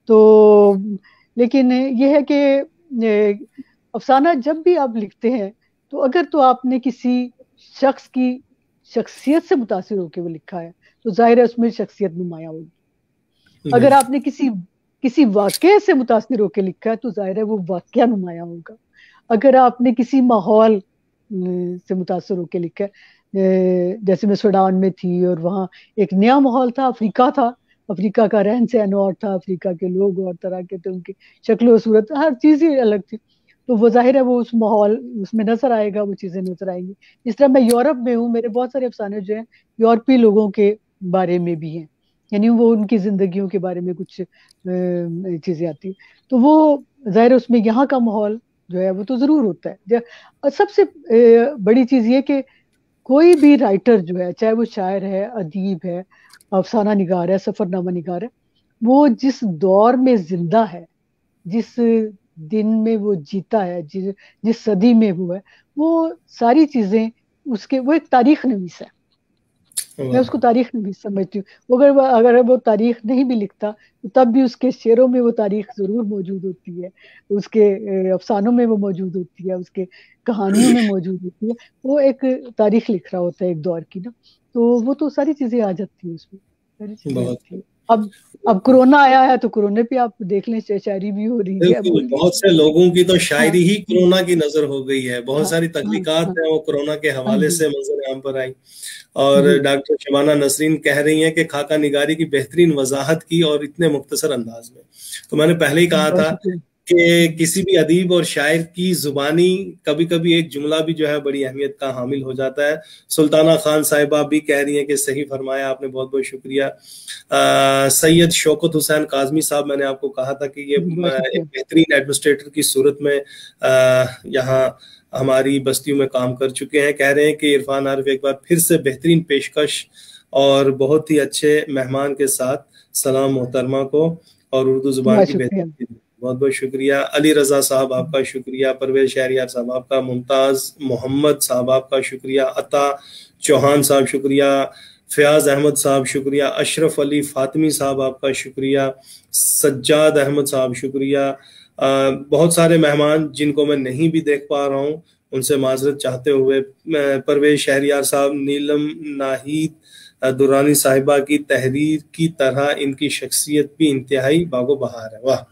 तो लेकिन ये है कि अफसाना जब भी आप लिखते हैं, तो अगर तो आपने किसी शख्स की शख्सियत से मुतासिर होकर वो लिखा है, तो जाहिर है उसमें शख्सियत नुमाया होगी। अगर आपने किसी किसी वाकये से मुतासिर होकर लिखा है, तो जाहिर है वो वाकया नुमाया होगा। अगर आपने किसी माहौल से मुतासर होकर लिखा है, जैसे मैं सूडान में थी और वहाँ एक नया माहौल था, अफ्रीका था, अफ्रीका का रहन सहन और था, अफ्रीका के लोग और तरह के थे, उनकी शक्ल और सूरत हर चीज ही अलग थी, तो वो जाहिर है वो उस माहौल उसमें नजर आएगा, वो चीजें नजर आएंगी। इस तरह मैं यूरोप में हूँ, मेरे बहुत सारे अफसाने जो हैं यूरोपीय लोगों के बारे में भी हैं, यानी वो उनकी जिंदगियों के बारे में कुछ चीजें आती है, तो वो जाहिर है उसमें यहाँ का माहौल जो है वो तो जरूर होता है। और सबसे बड़ी चीज ये कि कोई भी राइटर जो है, चाहे वो शायर है, अदीब है, अफसाना निगार है, सफरनामा निगार है, वो जिस दौर में जिंदा है, जिस दिन में वो जीता है, जिस सदी में वो है, वो सारी चीजें उसके, वो एक तारीख नवीस है। मैं उसको तारीख नवीस समझती हूँ। अगर वो तारीख नहीं भी लिखता, तो तब भी उसके शेरों में वो तारीख जरूर मौजूद होती है, उसके अफसानों में वो मौजूद होती है, उसके कहानियों में मौजूद होती है। वो एक तारीख लिख रहा होता है एक दौर की ना, तो वो तो सारी चीजें आ जाती है उसमें, सारी चीजें आती है। अब कोरोना आया है, तो कोरोना पे आप देख लें, शायरी भी हो रही है, बिल्कुल, बहुत से लोगों की तो शायरी ही हाँ कोरोना की नजर हो गई है। बहुत हाँ सारी हाँ तख्लीकात हाँ हैं वो कोरोना के हाँ हवाले जी से मंजर आम पर आई। और जी, डॉक्टर शबाना नसरीन कह रही हैं कि खाका निगारी की बेहतरीन वजाहत की और इतने मुख्तसर अंदाज में। तो मैंने पहले ही कहा बहुत था शुक्रिया। कि किसी भी अदीब और शायर की जुबानी कभी कभी एक जुमला भी जो है बड़ी अहमियत का हामिल हो जाता है। सुल्ताना खान साहिबा भी कह रही हैं कि सही फरमाया आपने, बहुत बहुत शुक्रिया। सैयद शौकत हुसैन काजमी साहब, मैंने आपको कहा था कि ये बहुत एक शुक्रिया। बेहतरीन एडमिनिस्ट्रेटर की सूरत में यहाँ हमारी बस्तियों में काम कर चुके हैं। कह रहे हैं कि इरफान आरिफ एक बार फिर से बेहतरीन पेशकश और बहुत ही अच्छे मेहमान के साथ सलाम मोहतरमा को, और उर्दू जुबान बहुत की शुक्रिया। बेहतरीन। बहुत बहुत शुक्रिया। अली रजा साहब आपका शुक्रिया, परवेज शहरियार साहब आपका, मुमताज मोहम्मद साहब आपका शुक्रिया, अता चौहान साहब शुक्रिया, फयाज अहमद साहब शुक्रिया, अशरफ अली फातिमी साहब आपका शुक्रिया, सज्जाद अहमद साहब शुक्रिया। बहुत सारे मेहमान जिनको मैं नहीं भी देख पा रहा हूँ, उनसे माजरत चाहते हुए, परवेज शहरियार साहब, नीलम नाहिद दुरानी साहिबा की तहरीर की तरह इनकी शख्सियत भी इंतहाई बागो बहार है। वाह,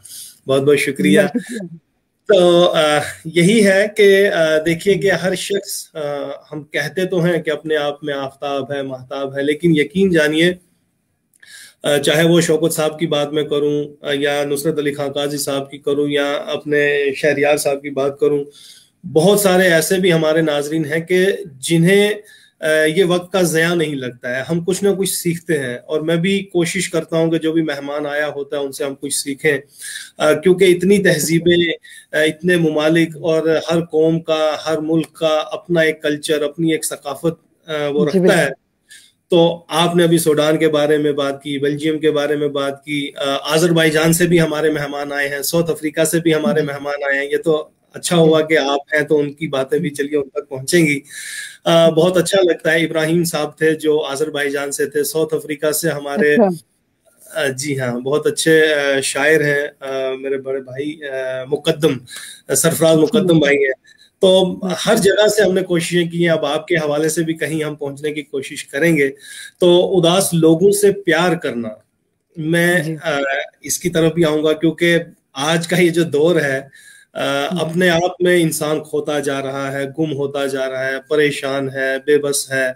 बहुत बहुत शुक्रिया। बहुत शुक्रिया। तो यही है कि देखिए कि हर शख्स, हम कहते तो हैं कि अपने आप में आफताब है, महताब है, लेकिन यकीन जानिए, चाहे वो शौकत साहब की बात मैं करूं या नुसरत अली खान काजी साहब की करूं या अपने शहरियार साहब की बात करूं, बहुत सारे ऐसे भी हमारे नाजरीन हैं कि जिन्हें ये वक्त का ज़या नहीं लगता है। हम कुछ ना कुछ सीखते हैं, और मैं भी कोशिश करता हूं कि जो भी मेहमान आया होता है उनसे हम कुछ सीखें, क्योंकि इतनी तहजीबें, इतने ममालिक, और हर कौम का, हर मुल्क का अपना एक कल्चर, अपनी एक सकाफत वो जी रखता है। बिल्कुल। तो आपने अभी सूडान के बारे में बात की, बेल्जियम के बारे में बात की, आजरबाईजान से भी हमारे मेहमान आए हैं, साउथ अफ्रीका से भी हमारे जी मेहमान आए हैं। ये तो अच्छा जी हुआ कि आप हैं, तो उनकी बातें भी चलिए उन तक पहुंचेंगी। बहुत अच्छा लगता है। इब्राहिम साहब थे जो आजरबाईजान से थे, साउथ अफ्रीका से हमारे। अच्छा। जी हाँ, बहुत अच्छे शायर हैं, मेरे बड़े भाई मुकद्दम, सरफराज मुकद्दम भाई हैं। तो हर अच्छा। जगह से हमने कोशिशें की हैं, अब आपके हवाले से भी कहीं हम पहुंचने की कोशिश करेंगे। तो उदास लोगों से प्यार करना, मैं जी। इसकी तरफ भी आऊंगा, क्योंकि आज का ये जो दौर है, अपने आप में इंसान खोता जा रहा है, गुम होता जा रहा है, परेशान है, बेबस है।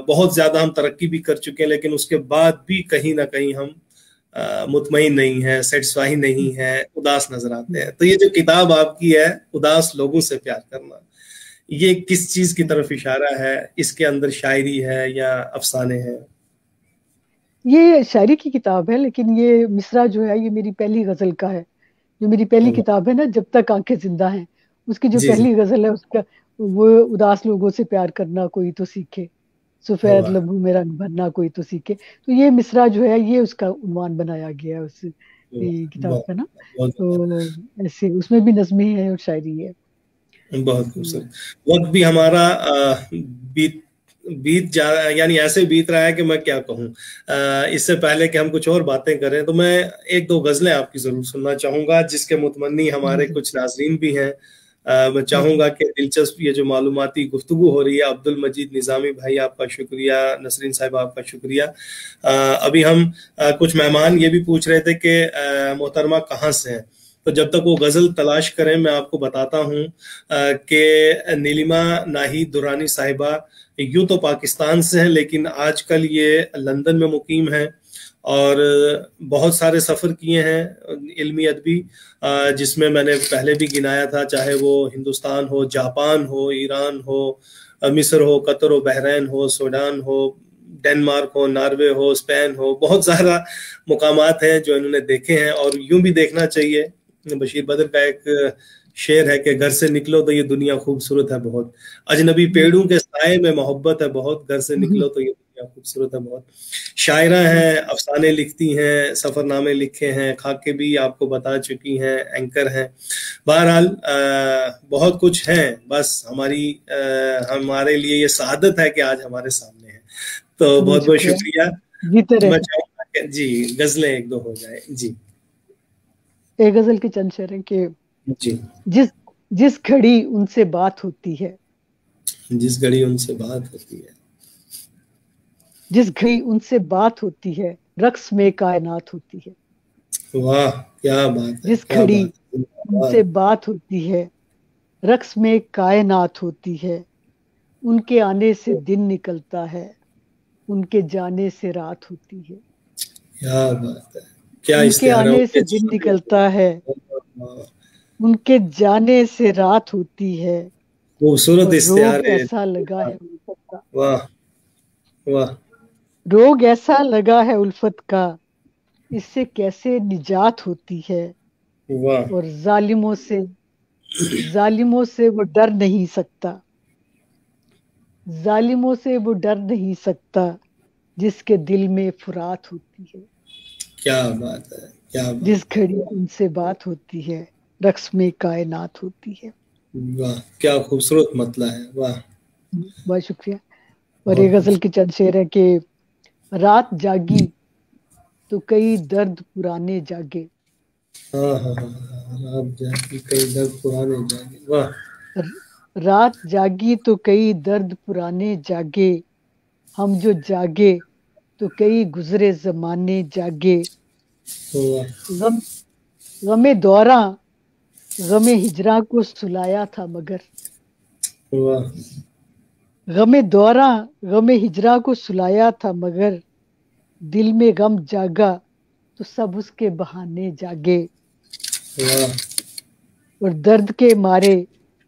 बहुत ज्यादा हम तरक्की भी कर चुके हैं, लेकिन उसके बाद भी कहीं ना कहीं हम मुतमईन नहीं है, सेटिस्फाई नहीं है, उदास नजर आते हैं। तो ये जो किताब आपकी है, उदास लोगों से प्यार करना, ये किस चीज की तरफ इशारा है? इसके अंदर शायरी है या अफसाने हैं? ये शायरी की किताब है, लेकिन ये मिसरा जो है ये मेरी पहली गजल का है। जो मेरी पहली किताब है ना, जब तक आंखें जिंदा हैं, उसकी जो जी जी। पहली गजल है उसका, वो उदास लोगों से प्यार करना कोई तो सीखे। सफेद वाह लबू में रंग भरना कोई तो सीखे। तो ये मिसरा जो है ये उसका उन्वान बनाया गया है उस किताब बहुत का ना। बहुत तो ऐसे उसमें भी नज़में है और शायरी है। बहुत तो खूबसूरत। वक्त भी हमारा बीत बीत जा, यानी ऐसे बीत रहा है कि मैं क्या कहूँ। इससे पहले कि हम कुछ और बातें करें तो मैं एक दो गजलें आपकी जरूर सुनना चाहूंगा, जिसके मुतमन्नी जी हमारे जी कुछ नाजरीन भी हैं। मैं जी जी चाहूंगा कि दिलचस्प ये जो मालूमाती गुफ्तगू हो रही है, अब्दुल मजीद निजामी भाई आपका शुक्रिया, नसरीन साहिबा आपका शुक्रिया। अभी हम कुछ मेहमान ये भी पूछ रहे थे कि मोहतरमा कहाँ से हैं, तो जब तक वो गजल तलाश करें मैं आपको बताता हूँ कि नीलिमा नाहिद दुरानी साहिबा यूं तो पाकिस्तान से हैं, लेकिन आजकल ये लंदन में मुकीम हैं और बहुत सारे सफ़र किए हैं इल्मी अदबी, जिसमें मैंने पहले भी गिनाया था, चाहे वो हिंदुस्तान हो, जापान हो, ईरान हो, मिस्र हो, कतर हो, बहरीन हो, सूडान हो, डेनमार्क हो, नॉर्वे हो, स्पेन हो, बहुत सारा मुकामात हैं जो इन्होंने देखे हैं। और यूं भी देखना चाहिए, बशीर बद्र का एक शेर है कि घर से निकलो तो ये दुनिया खूबसूरत है बहुत, अजनबी पेड़ों के साए में मोहब्बत है बहुत, घर से निकलो तो ये दुनिया खूबसूरत है बहुत। शायरा हैं, अफसाने लिखती हैं, सफरनामे लिखे हैं, खाके भी आपको बता चुकी हैं, एंकर हैं। बहरहाल बहुत कुछ है, बस हमारे लिए ये सआदत है कि आज हमारे सामने है। तो जी बहुत बहुत शुक्रिया। शुक्रिया। जीते मैं रहे। चाहूंगा कि जी गजलें एक दो हो जाए जी। एक गजल के चंद शेर हैं कि जी। जिस जिस घड़ी उनसे बात होती है, जिस घड़ी उनसे बात होती है। जिस घड़ी उनसे बात होती है, रक्स में कायनात होती है। वाह क्या बात है, जिस क्या घड़ी बात है, जिंदाबाद। उनसे बात होती है, रक्स में कायनात होती है। उनके आने से दिन निकलता है, उनके जाने से रात होती है। क्या बात है, क्या उनके इस्तिहारा, आने से उनके दिन जिस्म निकलता है, में उनके जाने से रात होती है। खूबसूरत और रोग इस्तिहारे। ऐसा लगा है उल्फत का, वाह वाह। रोग ऐसा लगा है उल्फत का, इससे कैसे निजात होती है। वाह और जालिमों से वो डर नहीं सकता, जालिमों से वो डर नहीं सकता, जिसके दिल में फुरात होती है। क्या बात है, क्या जिस बात घड़ी उनसे बात होती है, रक्स में कायनात होती है। है, वाह क्या खूबसूरत मतला है, वाह। बहुत शुक्रिया। और ये बहुत गजल की खूबसूरत। चंद शेर है कि रात जागी तो कई दर्द पुराने जागे। हाँ हाँ हाँ हाँ, आप जाके कई दर्द पुराने जागे, वाह। रात जागी तो कई दर्द पुराने जागे, हम जो जागे तो कई गुजरे जमाने जागे। वाह गम गमे दौरा गमे हिजरा को सुलाया था मगर, वाह। गमे दौरा गमे हिजरा को सुलाया था मगर, दिल में गम जागा तो सब उसके बहाने जागे। वाह और दर्द के मारे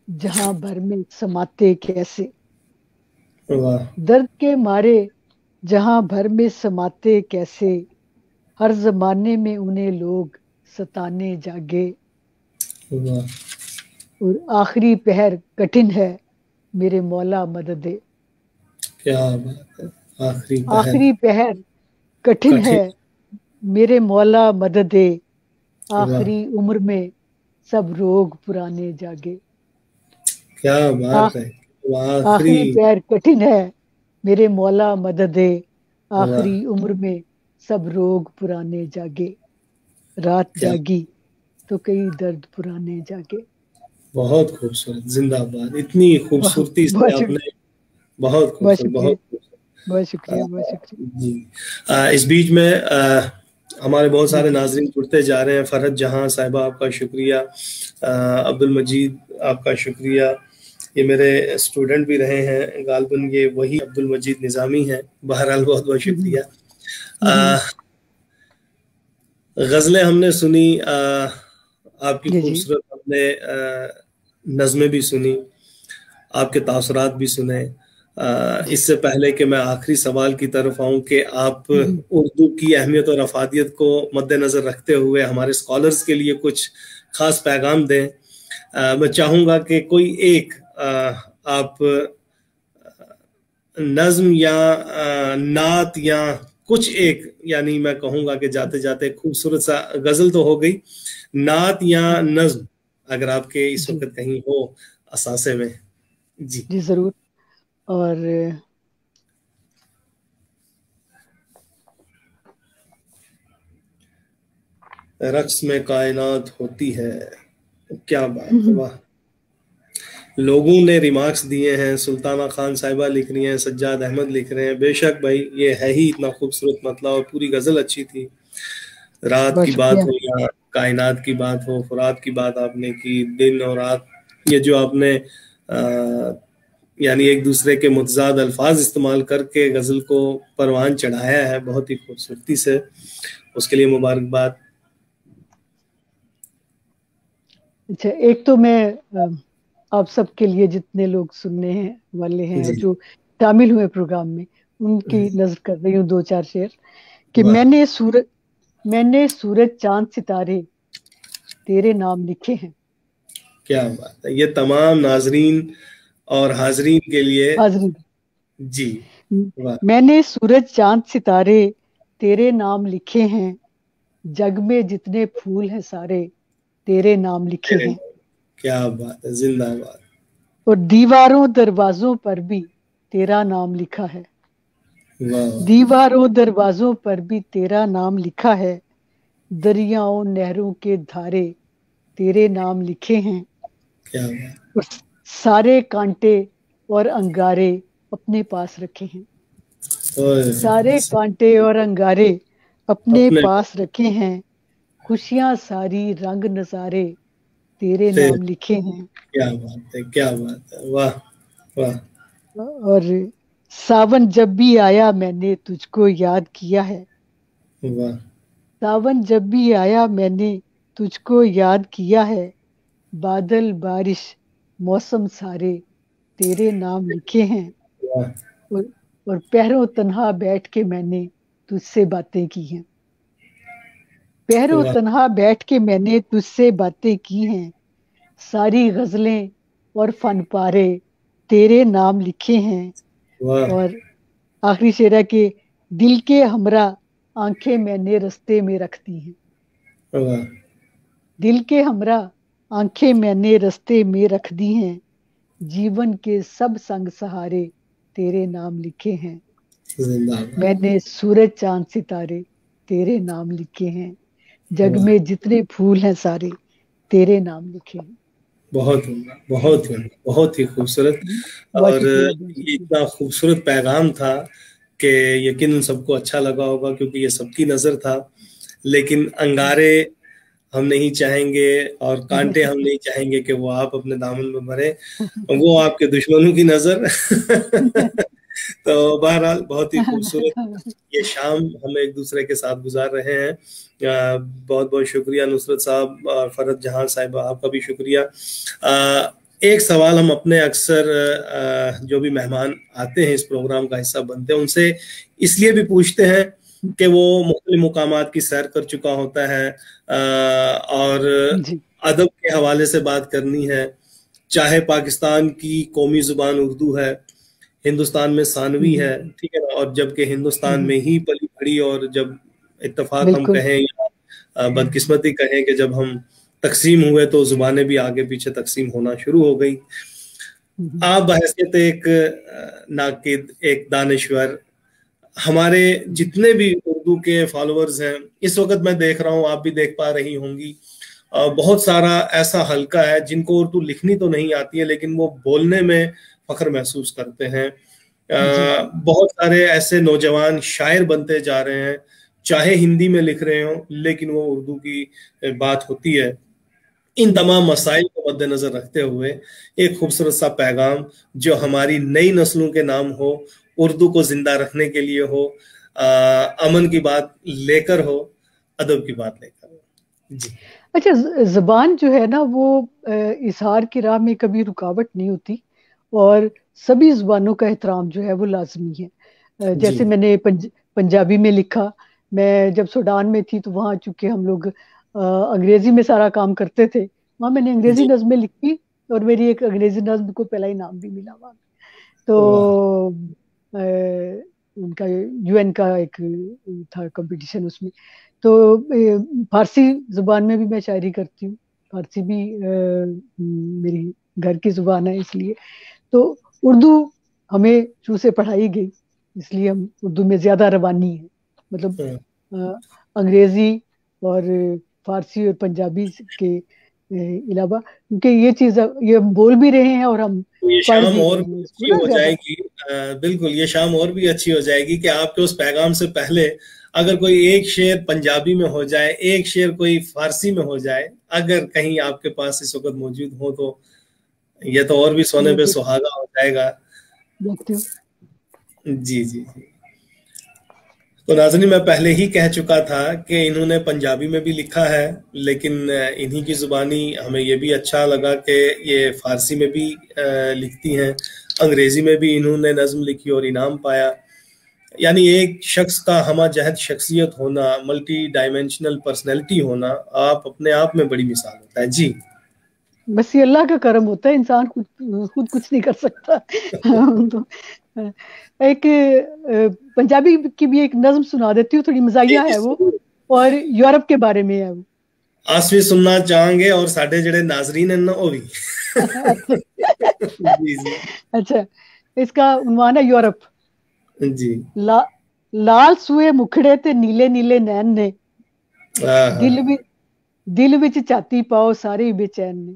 जहां भर में समाते कैसे, वाह। दर्द के मारे जहां भर में समाते कैसे, हर जमाने में उन्हें लोग सताने जागे। वाह और आखिरी पहर कठिन है, मेरे मौला मदद दे। क्या बात है, आखिरी पहर आखिरी पहर कठिन है, कठिन। मेरे मौला मदद दे। वाह आखिरी उम्र में सब रोग पुराने जागे। क्या बात आख, है, वो आखिरी। आखिरी पहर कठिन है, मेरे मौला मदद दे। वाह आखिरी उम्र में सब रोग पुराने जागे। रात क्या, जागी तो कई दर्द पुराने जागे। बहुत खूबसूरत, जिंदाबाद, इतनी बहुत खूबसूरती से बहुत आपने, बहुत बहुत खूबसूरत, शुक्रिया। बहुत खूबसूरत। बहुत आ, शुक्रिया। बहुत शुक्रिया। जी। इस बीच में हमारे बहुत जी सारे जी नाजरीन जुड़ते जा रहे हैं। फरहत जहां साहिबा आपका शुक्रिया, अब्दुल मजीद आपका शुक्रिया। ये मेरे स्टूडेंट भी रहे हैं गालबन, ये वही अब्दुल मजीद निज़ामी हैं। बहरहाल बहुत बहुत हम्म, शुक्रिया। हम्म, गज़लें हमने सुनी, आपकी जी जी खूबसूरत हमने नज़में भी सुनी, आपके तासुरात भी सुने। जी इससे पहले कि मैं आखिरी सवाल की तरफ आऊं कि आप हम्म। उर्दू की अहमियत और अफादियत को मद्देनज़र रखते हुए हमारे स्कॉलर्स के लिए कुछ खास पैगाम दें, मैं चाहूँगा कि कोई एक आप नज्म या नात या कुछ एक, यानी मैं कहूंगा कि जाते जाते खूबसूरत सा गजल तो हो गई, नात या नज्म अगर आपके इस जी वक्त कहीं हो असासे में। जी। जी जरूर। और रक्स में कायनात होती है, क्या बात है, वाह। लोगों ने रिमार्क्स दिए हैं, सुल्ताना खान साहिबा लिख रही हैं, सज्जाद अहमद लिख रहे हैं, बेशक भाई ये है ही इतना खूबसूरत मतला, और पूरी गजल अच्छी थी। रात बहुत की बात शुक्रिया। हो या कायनात की बात हो, फुरात की बात आपने की, दिन और रात, ये जो आपने यानी एक दूसरे के मुतजाद अल्फाज इस्तेमाल करके गजल को परवान चढ़ाया है बहुत ही खूबसूरती से, उसके लिए मुबारकबाद। अच्छा, एक तो मैं आप सबके लिए, जितने लोग सुनने हैं वाले हैं और जी। जो शामिल हुए प्रोग्राम में, उनकी नजर कर रही हूँ दो चार शेर कि वाह, मैंने सूरज चांद सितारे तेरे नाम लिखे हैं। क्या बात है, ये तमाम नाजरीन और हाजरीन के लिए। हाजरी। जी। वाह। मैंने सूरज चांद सितारे तेरे नाम लिखे हैं, जग में जितने फूल हैं सारे तेरे नाम लिखे तेरे हैं। नाम, क्या बात है, जिंदाबाद। और दीवारों दरवाजों पर भी तेरा नाम लिखा है। वाह, दीवारों दरवाजों पर भी तेरा नाम लिखा है, दरियाओं नहरों के धारे तेरे नाम लिखे हैं। क्या बात। और सारे कांटे और अंगारे अपने पास रखे हैं। ओए, सारे कांटे और अंगारे अपने अपने पास रखे हैं, खुशियां सारी रंग नजारे तेरे तेरे, नाम लिखे हैं। क्या बात है, क्या बात है, वाह, वाह, और सावन जब भी आया मैंने तुझको याद किया है। वाह, सावन जब भी आया मैंने तुझको याद किया है, बादल बारिश मौसम सारे तेरे नाम लिखे हैं। वाह, और, और पैरों तन्हा बैठ के मैंने तुझसे बातें की हैं। पैरों वाह, तन्हा बैठ के मैंने तुझसे बातें की हैं, सारी गजलें और फन पारे तेरे नाम लिखे हैं। वाह, और आखिरी शेरा के, दिल के हमरा आंखें मैंने रास्ते में रख दी हैं। वाह, दिल के हमरा आंखें मैंने रास्ते में रख दी हैं, जीवन के सब संग सहारे तेरे नाम लिखे हैं। जिंदाबाद। मैंने सूरज चांद सितारे तेरे नाम लिखे हैं, जग वाह, में जितने फूल हैं सारे तेरे नाम लिखे हैं। बहुत उम्दा, बहुत ही उम्दा, बहुत ही खूबसूरत। बहुत और शुक्रिया, बहुत ये शुक्रिया। इतना खूबसूरत पैगाम था कि यकीनन सबको अच्छा लगा होगा, क्योंकि ये सबकी नजर था। लेकिन अंगारे हम नहीं चाहेंगे और कांटे हम नहीं चाहेंगे कि वो आप अपने दामन में भरे, वो आपके दुश्मनों की नजर। तो बहरहाल बहुत ही खूबसूरत ये शाम हम एक दूसरे के साथ गुजार रहे हैं। बहुत बहुत शुक्रिया नुसरत साहब और फरहत जहां साहिबा, आपका भी शुक्रिया। एक सवाल हम अपने अक्सर जो भी मेहमान आते हैं इस प्रोग्राम का हिस्सा बनते हैं उनसे इसलिए भी पूछते हैं कि वो मुख्तलिफ मुकामात की सैर कर चुका होता है, और जी अदब के हवाले से बात करनी है। चाहे पाकिस्तान की कौमी जुबान उर्दू है, हिंदुस्तान में सानवी है, ठीक है ना, और जबकि हिंदुस्तान में ही पली बड़ी, और जब इत्तेफाक हम बिल्कुल। कहें या बदकिस्मती कहें कि जब हम तकसीम हुए तो जुबानें भी आगे पीछे तकसीम होना शुरू हो गई। आप बहैसियत एक नाकिद, एक दानिश्वर, हमारे जितने भी उर्दू के फॉलोअर्स हैं इस वक्त मैं देख रहा हूँ, आप भी देख पा रही होंगी, बहुत सारा ऐसा हल्का है जिनको उर्दू लिखनी तो नहीं आती है लेकिन वो बोलने में फख्र महसूस करते हैं। जी बहुत सारे ऐसे नौजवान शायर बनते जा रहे हैं, चाहे हिंदी में लिख रहे हो लेकिन वो उर्दू की बात होती है। इन तमाम मसाइल को मद्देनजर रखते हुए एक खूबसूरत सा पैगाम जो हमारी नई नस्लों के नाम हो, उर्दू को जिंदा रखने के लिए हो, अमन की बात लेकर हो, अदब की बात लेकर हो। जी। अच्छा, जबान जो है ना वो इजहार की राह में कभी रुकावट नहीं होती, और सभी जुबानों का एहतराम जो है वो लाजमी है। जी। जैसे मैंने पंजाबी में लिखा। मैं जब सूडान में थी तो वहाँ चूंकि हम लोग अंग्रेजी में सारा काम करते थे, वहाँ मैंने अंग्रेजी जी। नज़में लिखी, और मेरी एक अंग्रेजी नज्म को पहला इनाम भी मिला वहाँ। वाह। तो उनका UN का एक था कंपटीशन, उसमें तो फारसी जुबान में भी मैं शायरी करती हूँ। फारसी भी मेरी घर की जुबान है, इसलिए तो उर्दू हमें शुरू से पढ़ाई गई, इसलिए हम उर्दू में ज्यादा रवानी है। मतलब अंग्रेजी और फारसी और पंजाबी के अलावा, क्योंकि ये चीज ये हम बोल भी रहे हैं और हम तो ये पढ़ शाम भी और रहे भी हैं इसको अच्छी ना हो ज्यादा। जाएगी। बिल्कुल, ये शाम और भी अच्छी हो जाएगी कि आपके उस पैगाम से पहले अगर कोई एक शेर पंजाबी में हो जाए, एक शेर कोई फारसी में हो जाए, अगर कहीं आपके पास इस वक्त मौजूद हो, तो ये तो और भी सोने मैं पे सुहागा हो जाएगा। देखती हूँ। जी जी जी। तो नाज़रीन, मैं पहले ही कह चुका था कि इन्होंने पंजाबी में भी लिखा है, लेकिन इन्हीं की जुबानी हमें ये भी अच्छा लगा कि ये फारसी में भी लिखती हैं, अंग्रेजी में भी इन्होंने नज्म लिखी और इनाम पाया। यानी एक शख्स का हमा जहत शख्सियत होना, मल्टी डायमेंशनल पर्सनैलिटी होना, आप अपने आप में बड़ी मिसाल होता है। जी। बस ये अल्लाह का करम होता है, इंसान खुद खुद कुछ नहीं कर सकता। तो एक पंजाबी की भी एक नज्म सुना देती हूँ, थोड़ी जी मजाहिया जी है वो, जरूर। और यूरोप के बारे में है वो। अस भी सुनना चाहेंगे और साढ़े जड़े नाजरीन है ना वो भी। जी जी अच्छा, इसका उन्वान है यूरोप। जी। ला, लाल सूए मुखड़े ते नीले नीले नैन ने, हाँ, दिल भी दिल विच झाती पाओ सारे ही बेचैन ने।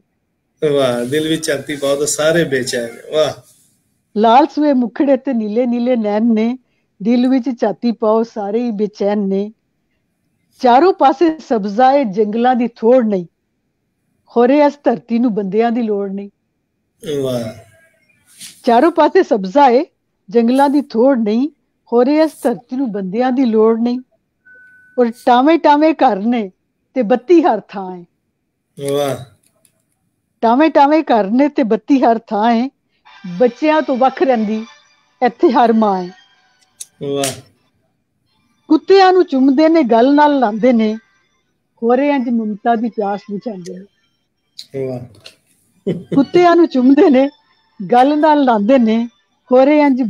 वाह, दिल भी चाहती बहुत, सारे बेचैन हैं। वाह। लाल सूए मुखड़े ते नीले नीले नैन ने, दिल विच झाती पाओ सारे ही बेचैन ने। ਚਾਰੋਂ ਪਾਸੇ ਸਬਜ਼ਾ ਏ ਜੰਗਲਾਂ ਦੀ ਥੋੜ ਨਹੀਂ, ਹੋਰੇ ਇਸ ਧਰਤੀ ਨੂੰ ਬੰਦਿਆਂ ਦੀ ਲੋੜ ਨਹੀਂ। वाह। ਚਾਰੋਂ ਪਾਸੇ ਸਬਜ਼ਾ ਏ ਜੰਗਲਾਂ ਦੀ ਥੋੜ ਨਹੀਂ, ਹੋਰੇ ਇਸ ਧਰਤੀ ਨੂੰ ਬੰਦਿਆਂ ਦੀ ਲੋੜ ਨਹੀਂ। ਔਰ ਟਾਵੇਂ ਟਾਵੇਂ ਘਰ ਨੇ ਤੇ ਬੱਤੀ ਹਰ ਥਾਂ ਏ। वाह। ਟਾਵੇਂ ਟਾਵੇਂ ਘਰ ਨੇ ਤੇ ਬੱਤੀ ਹਰ ਥਾਂ ਏ। ਬੱਚਿਆਂ ਤੋਂ ਵੱਖ ਰਹਿੰਦੀ ਇੱਥੇ ਹਰ ਮਾਂ ਏ। वाह। ਕੁੱਤਿਆਂ ਨੂੰ ਚੁੰਮਦੇ ਨੇ, ਗੱਲ ਨਾਲ ਲਾਉਂਦੇ ਨੇ, ਹੋਰੇ ਇੰਜ ਮਮਤਾ ਦੀ ਪਿਆਸ ਬੁਝਾਉਂਦੇ ਨੇ। वाह। ਕੁੱਤਿਆਂ ਨੂੰ ਚੁੰਮਦੇ ਨੇ, ਗੱਲ ਨਾਲ ਲਾਉਂਦੇ ਨੇ, ਹੋਰੇ ਇੰਜ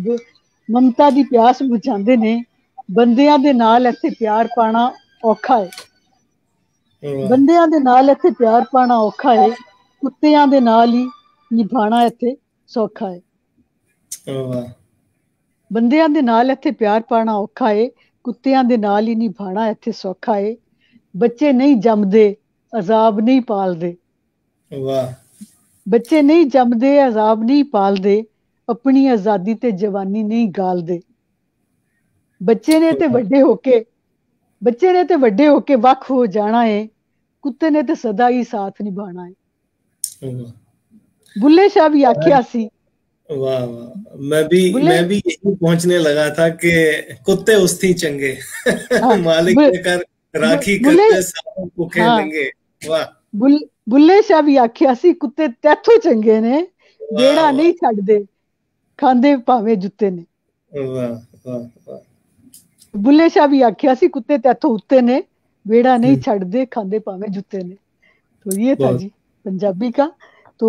ਮਮਤਾ ਦੀ ਪਿਆਸ ਬੁਝਾਉਂਦੇ ਨੇ। ਬੰਦਿਆਂ ਦੇ ਨਾਲ ਇੱਥੇ ਪਿਆਰ ਪਾਣਾ ਔਖਾ ਹੈ। वाह। ਬੰਦਿਆਂ ਦੇ ਨਾਲ ਇੱਥੇ ਪਿਆਰ ਪਾਣਾ ਔਖਾ ਹੈ। ਕੁੱਤਿਆਂ ਦੇ ਨਾਲ ਹੀ ਨਿਭਾਣਾ ਇੱਥੇ ਸੌਖਾ ਹੈ। वाह। ਬੰਦਿਆਂ ਦੇ ਨਾਲ ਇੱਥੇ ਪਿਆਰ ਪਾਣਾ ਔਖਾ ਹੈ। ਕੁੱਤਿਆਂ ਦੇ ਨਾਲ ਹੀ ਨਿਭਾਣਾ ਇੱਥੇ ਸੌਖਾ ਹੈ। ਬੱਚੇ ਨਹੀਂ ਜੰਮਦੇ, ਅਜ਼ਾਬ ਨਹੀਂ ਪਾਲਦੇ। वाह। ਬੱਚੇ ਨਹੀਂ ਜੰਮਦੇ, ਅਜ਼ਾਬ ਨਹੀਂ ਪਾਲਦੇ। ਆਪਣੀ ਆਜ਼ਾਦੀ ਤੇ ਜਵਾਨੀ ਨਹੀਂ ਗਾਲਦੇ। ਬੱਚੇ ਨੇ ਤੇ ਵੱਡੇ ਹੋ ਕੇ ਬੱਚੇ ਨੇ ਤੇ ਵੱਡੇ ਹੋ ਕੇ ਵੱਖ ਹੋ ਜਾਣਾ ਏ। ਕੁੱਤੇ ਨੇ ਤੇ ਸਦਾ ਹੀ ਸਾਥ ਨਿਭਾਣਾ ਏ। वाह। ਬੁੱਲੇ ਸ਼ਾਹ भी आख्या सी। वाह वाह। मैं बुल्ले भी यही पहुंचने लगा था कि कुत्ते उस थी चंगे। हाँ मालिक बुल, लेकर बु, राखी बुल्ले करते सारों को हाँ खेलेंगे। वाह। ਬੁੱਲੇ ਸ਼ਾਹ भी आख्या सी, ਕੁੱਤੇ ਤੈਥੋਂ ਚੰਗੇ ਨੇ, वाह ਵਿਹੜਾ वाह। ਨਹੀਂ ਛੱਡਦੇ, ਖਾਂਦੇ ਭਾਵੇਂ ਜੁੱਤੇ ਨੇ। वाह वाह वाह। ਬੁੱਲੇ ਸ਼ਾਹ भी आख्या सी, कुत्ते तैथों उत्ते ने, वेड़ा नहीं छੱਡਦੇ, खांदे भावे जूते ने। तो ये था बहुत। जी पंजाबी का। तो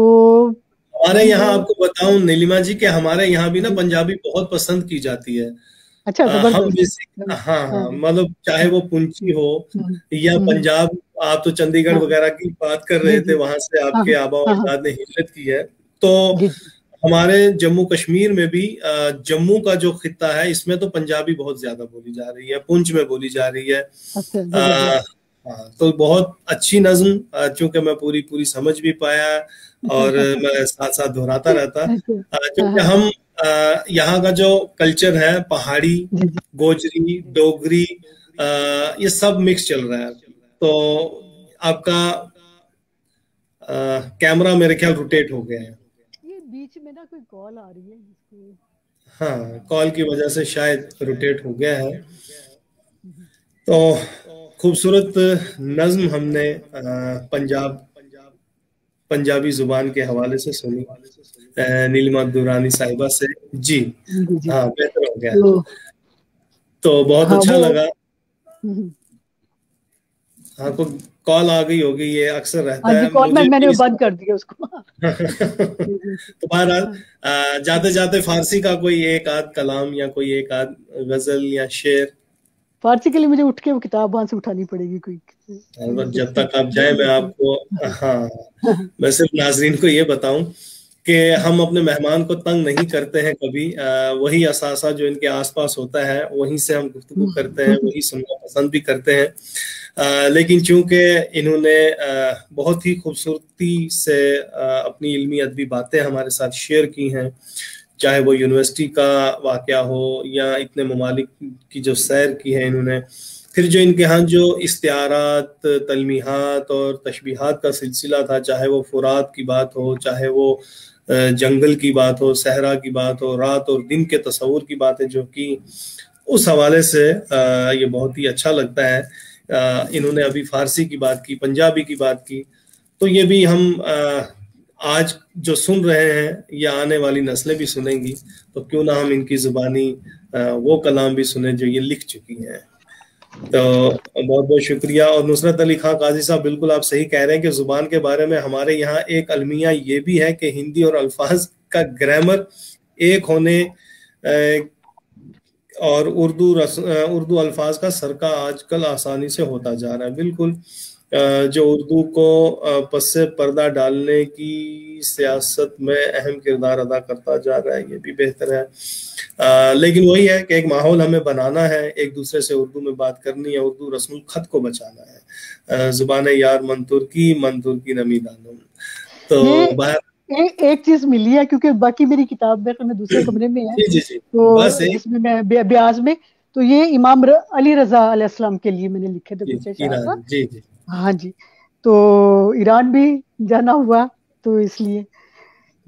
हमारे यहाँ आपको बताऊं नीलिमा जी कि हमारे यहाँ भी ना पंजाबी बहुत पसंद की जाती है। अच्छा, हम जबरदस्त। बेसिक, हाँ हाँ हाँ, मतलब चाहे वो पुंची हो या हम्म, पंजाब, आप तो चंडीगढ़ हाँ वगैरह की बात कर जी रहे थे, जी वहां से हाँ आपके आबा और हाँ हाँ अजदाद ने हिजरत की है। तो जी जी हमारे जम्मू कश्मीर में भी जम्मू का जो खित्ता है, इसमें तो पंजाबी बहुत ज्यादा बोली जा रही है, पुंछ में बोली जा रही है। अच्छा, आ, जबरदस्त। हाँ, तो बहुत अच्छी नज्म, चूंकि मैं पूरी पूरी समझ भी पाया और मैं साथ साथ दोहराता रहता, अच्छा, हाँ क्योंकि हाँ हम यहाँ का जो कल्चर है, पहाड़ी, जी जी गोजरी, डोगरी, ये सब मिक्स चल रहा है। तो आपका कैमरा मेरे ख्याल रोटेट हो गया है। ये बीच में ना कोई कॉल आ रही है जिसको। हाँ, कॉल की वजह से शायद रोटेट हो गया है। हम्म, तो खूबसूरत नज्म हमने पंजाबी जुबान के हवाले से सुनी, नीलिमा दुरानी साहिबा से। जी। जी जी। हाँ, बेहतर हो गया। तो तो बहुत हाँ अच्छा वो लगा। हम्म, हाँ, को कॉल आ गई होगी, ये अक्सर हाँ रहता जी, है कॉल मुझे मैंने भी बंद कर दिया उसको। जी जी जी। तो बहरहाल, हाँ, जाते जाते फारसी का कोई एक आध कलाम या कोई एक आध गजल या शेर। फारसी के लिए मुझे उठ के वो किताब वहां से उठानी पड़ेगी कोई, और जब देखती तक आप जाए मैं हूँ। आपको, हाँ, मैं सिर्फ नाजरीन को ये बताऊं कि हम अपने मेहमान को तंग नहीं करते हैं कभी। वही असासा जो इनके आसपास होता है वहीं से हम गुफ्तगू करते हैं, वही सुनना पसंद भी करते हैं। लेकिन चूंकि इन्होंने बहुत ही खूबसूरती से अपनी इल्मी अदबी बातें हमारे साथ शेयर की हैं, चाहे वो यूनिवर्सिटी का वाकया हो या इतने ममालिक की जो सैर की है इन्होंने, फिर जो इनके यहाँ जो इस्तिआरात, तलमीहात और तशबीहात का सिलसिला था, चाहे वो फुरात की बात हो, चाहे वो जंगल की बात हो, सहरा की बात हो, रात और दिन के तस्वुर की बातें जो की, उस हवाले से ये बहुत ही अच्छा लगता है। इन्होंने अभी फारसी की बात की, पंजाबी की बात की, तो ये भी हम आज जो सुन रहे हैं या आने वाली नस्लें भी सुनेंगी, तो क्यों ना हम इनकी जुबानी वो कलाम भी सुने जो ये लिख चुकी हैं। तो बहुत बहुत शुक्रिया। और नुसरत अली खान काजी साहब, बिल्कुल आप सही कह रहे हैं कि जुबान के बारे में हमारे यहाँ एक अलमिया ये भी है कि हिंदी और अल्फाज का ग्रामर एक होने और उर्दू अल्फाज का सरका आजकल आसानी से होता जा रहा है। बिल्कुल, जो उर्दू को पस्से पर्दा डालने की सियासत में अहम किरदार अदा करता जा रहा है, ये भी बेहतर है। लेकिन वही है कि एक माहौल हमें बनाना है, एक दूसरे से उर्दू में बात करनी है, उर्दू रस्मुल खत को बचाना है। जुबान यार मंतूर की नमी दानम। ये तो बाहर एक चीज मिली है, क्योंकि बाकी मेरी किताब में दूसरे कमरे में है, जी जी जी, बस तो एक जिसमें मैं ब्याज में, तो ये इमाम अली रजा अलैहिस्सलाम के लिए मैंने लिखे थे कुछ अशार। ईरान, जी जी, हाँ जी। तो ईरान भी जाना हुआ, तो इसलिए अ,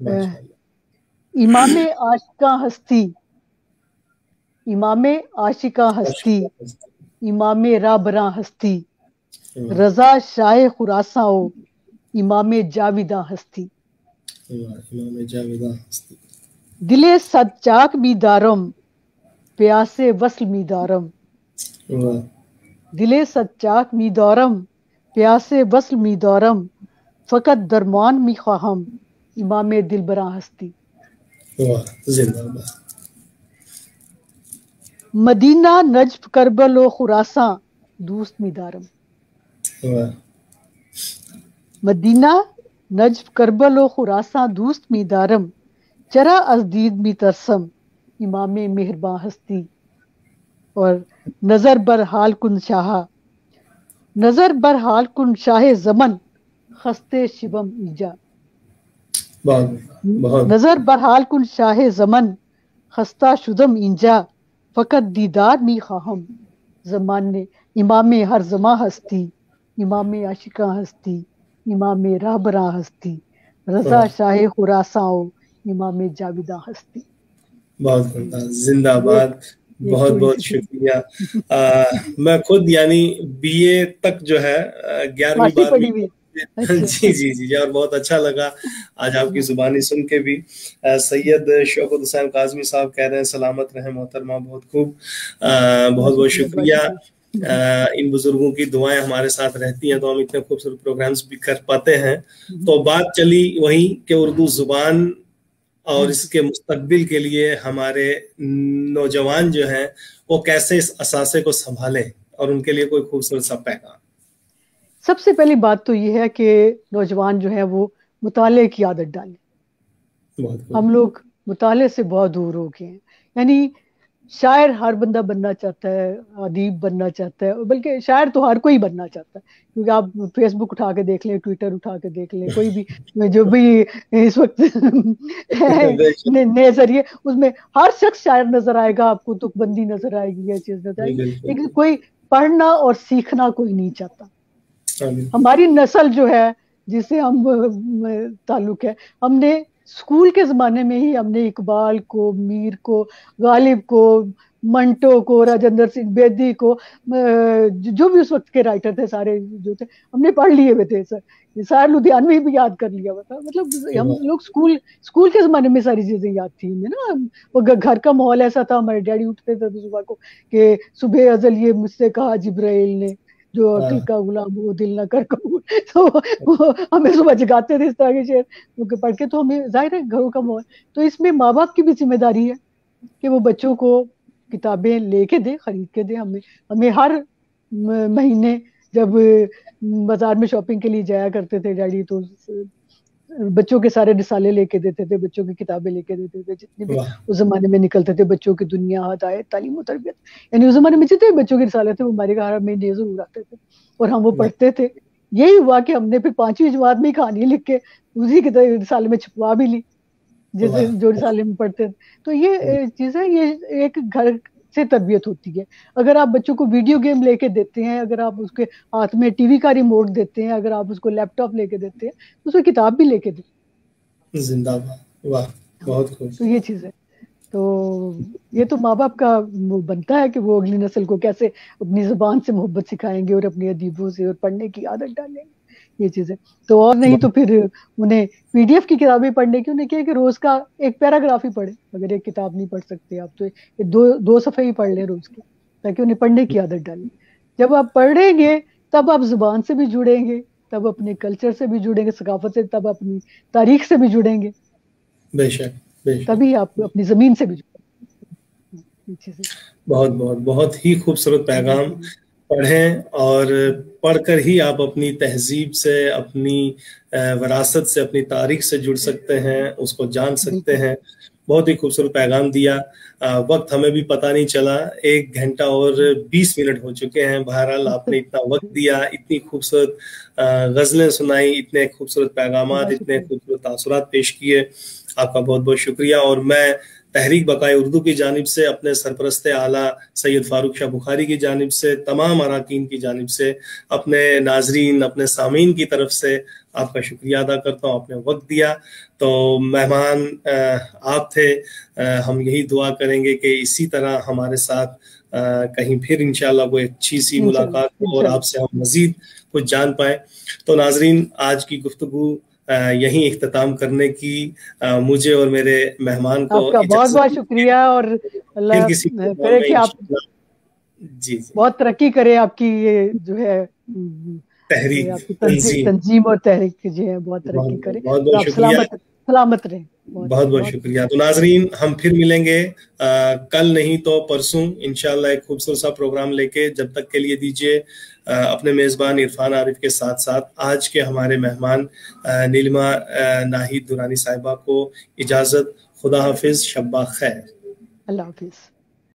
माशाल्लाह। इमाम आशिका हस्ती, इमाम आशिका हस्ती, इमाम राबरा हस्ती, रजा शाह खुरासा ओ, इमाम जाविदा हस्ती, इमाम जावेदा हस्ती। दिले सच्चाक मी दारम, प्यासे वस्ल मी दारम, वाह दिले सच्चाक मी दारम, प्यासे वस्ल मी दारम, फकत दरमान मी ख्वाहम, इमाम दिलबरा हस्ती। वाह, जिंदाबाद। मदीना नज्फ करबल व खुरासा, दूस्त मी दारम, वाह मदीना नज्फ करबल व खुरासा, दूस्त मी दारम, चरा अजदीद मी तरसम, इमाम मेहरबा हस्ती। और नजर बर हाल कुन शाह, नजर बर हाल कुन शाह जमन, खस्ते शिबम ईजा, बहुत बहुत नजर बर हाल कुन शाह जमन, खस्ता शुदम इंजा, फकत दीदार मी खाहम, जमान ने इमाम हर जमा हस्ती, इमाम आशिका हस्ती, इमाम राहबरा हस्ती, रजा शाह खुरासाओ, इमाम जाविदा हस्ती। बहुत बहुत ये जिंदाबाद। एक बहुत थोड़ी बहुत सी थी शुक्रिया। मैं खुद यानी बीए तक जो है 11वीं फारसी 12वीं पढ़ी हुई। जी अच्छा। जी जी जी, और बहुत अच्छा लगा आज आपकी जुबानी सुन के भी। सैयद शौकत हुसैन काजमी साहब कह रहे हैं सलामत रहे मोहतरमा, बहुत खूब। बहुत बहुत बहुत शुक्रिया। शुक्रिया। इन बुजुर्गों की दुआएं हमारे साथ रहती हैं तो हम इतने खूबसूरत प्रोग्राम्स भी कर पाते हैं। तो बात चली वही कि उर्दू जुबान और इसके मुस्तकबिल के लिए हमारे नौजवान जो हैं वो कैसे इस असासे को संभालें, और उनके लिए कोई खूबसूरत सा पैगाम। सबसे पहली बात तो ये है कि नौजवान जो है वो मुताले की आदत डालें। बहुत हम खूब। लोग मुताले से बहुत दूर हो गए हैं। यानी शायर हर बंदा बनना चाहता है, अदीब बनना चाहता है, बल्कि शायर तो हर कोई बनना चाहता है, क्योंकि आप फेसबुक उठा के देख लें, ट्विटर उठा के देख लें, कोई भी जो भी इस वक्त है बेशक, नए जरिए, उसमें हर शख्स शायर नजर आएगा आपको, तुकबंदी नजर आएगी, ये चीज नजर आएगी, बिल्कुल। लेकिन कोई पढ़ना और सीखना कोई नहीं चाहता। बिल्कुल। हमारी नस्ल जो है जिससे हम ताल्लुक है, हमने स्कूल के जमाने में ही हमने इकबाल को, मीर को, गालिब को, मंटो को, राजेंद्र सिंह बेदी को, जो भी उस वक्त के राइटर थे सारे जो थे, हमने पढ़ लिए हुए थे। सार लुधियानवी भी याद कर लिया हुआ था। मतलब हम लोग स्कूल स्कूल के जमाने में सारी चीजें याद थी हमें ना। वो घर का माहौल ऐसा था, हमारे डैडी उठते थे तो सुबह को कि सुबह अजल ये मुझसे कहा जिब्राइल ने, जो अक्ल का गुलाम वो दिल ना कर कबूल। तो वो हमें सुबह जगाते थे इस तरह के शेर वो पढ़ के, तो हमें जाहिर है घरों का माहौल। तो इसमें माँ बाप की भी जिम्मेदारी है कि वो बच्चों को किताबें लेके दे, खरीद के दे। हमें हमें हर महीने जब बाजार में शॉपिंग के लिए जाया करते थे डैडी, तो बच्चों के सारे रिसाले लेके देते थे, बच्चों की किताबें लेके देते थे, जितने भी उस जमाने में निकलते थे, बच्चों की दुनिया, हदायत, तालीम और तरबियत, यानी उस जमाने में जितने बच्चों के रिसाले थे वो हमारे घर में जरूर आते थे और हम वो पढ़ते थे। यही हुआ कि हमने फिर 5वीं जमात में कहानी लिख के उसी के रिसाले में छुपवा भी ली, जैसे जो रिसाले में पढ़ते थे। तो ये चीज है, ये एक घर से तरबियत होती है। अगर आप बच्चों को वीडियो गेम लेके देते हैं, अगर आप उसके हाथ में टीवी का रिमोट देते हैं, अगर आप उसको लैपटॉप लेके देते हैं, तो उसको किताब भी लेके देते। जिंदाबाद, वाह, बहुत खूब। तो ये चीज है। तो ये तो माँ बाप का वो बनता है कि वो अगली नस्ल को कैसे अपनी जुबान से मोहब्बत सिखाएंगे और अपनी अदीबों से और पढ़ने की आदत डालेंगे, ये चीजें। तो और नहीं तो फिर उन्हें पीडीएफ की किताबें पढ़ने की, उन्हें क्या कि रोज का एक पैराग्राफ ही पढ़े। अगर एक किताब नहीं पढ़ सकते आप तो दो सफे ही पढ़ लें रोज के, ताकि उन्हें पढ़ने की आदत डालें। जब आप पढ़ेंगे तब आप जुबान से भी जुड़ेंगे, तब अपने कल्चर से भी जुड़ेंगे, सकाफत से, तब अपनी तारीख से भी जुड़ेंगे, बेशक बेशक। तभी आप अपनी जमीन से भी जुड़ेंगे। बहुत बहुत बहुत ही खूबसूरत पैगाम। पढ़ें और पढ़कर ही आप अपनी तहजीब से, अपनी विरासत से, अपनी तारीख से जुड़ सकते हैं, उसको जान सकते हैं। बहुत ही खूबसूरत पैगाम दिया। वक्त हमें भी पता नहीं चला, 1 घंटा और 20 मिनट हो चुके हैं। बहरहाल आपने इतना वक्त दिया, इतनी खूबसूरत गजलें सुनाई, इतने खूबसूरत पैगामात, इतने खूबसूरत तासुरात पेश किए। आपका बहुत बहुत शुक्रिया। और मैं तहरीक बकाए उर्दू की जानिब से, अपने सरपरस्त आला सैयद फारूक शाह बुखारी की जानिब से, तमाम अराकीन की जानिब से, अपने नाजरीन, अपने सामीन की तरफ से आपका शुक्रिया अदा करता हूँ। आपने वक्त दिया। तो मेहमान आप थे। हम यही दुआ करेंगे कि इसी तरह हमारे साथ कहीं फिर इंशाल्लाह कोई अच्छी सी मुलाकात हो और आपसे हम मजीद कुछ जान पाए। तो नाजरीन, आज की गुफ्तगू यहीं इख्तिताम करने की मुझे और मेरे मेहमान को आपका बहुत बहुत शुक्रिया। और अल्लाह करे कि आप जी बहुत तरक्की करें, आपकी ये जो है तहरीक, आपकी तंजीम और तहरीक जो है बहुत तरक्की करे। बहुत बहुत शुक्रिया, सलामत रहे। बहुत बहुत शुक्रिया। तो नाजरीन, हम फिर मिलेंगे कल नहीं तो परसों इंशाल्लाह एक खूबसूरत सा प्रोग्राम लेके। जब तक के लिए दीजिए अपने मेजबान इरफान आरिफ के साथ साथ आज के हमारे मेहमान नीलिमा नाहिद दुरानी साहिबा को इजाजत। खुदा हाफिज, शब्बा खैर। अल्लाह हाफिज।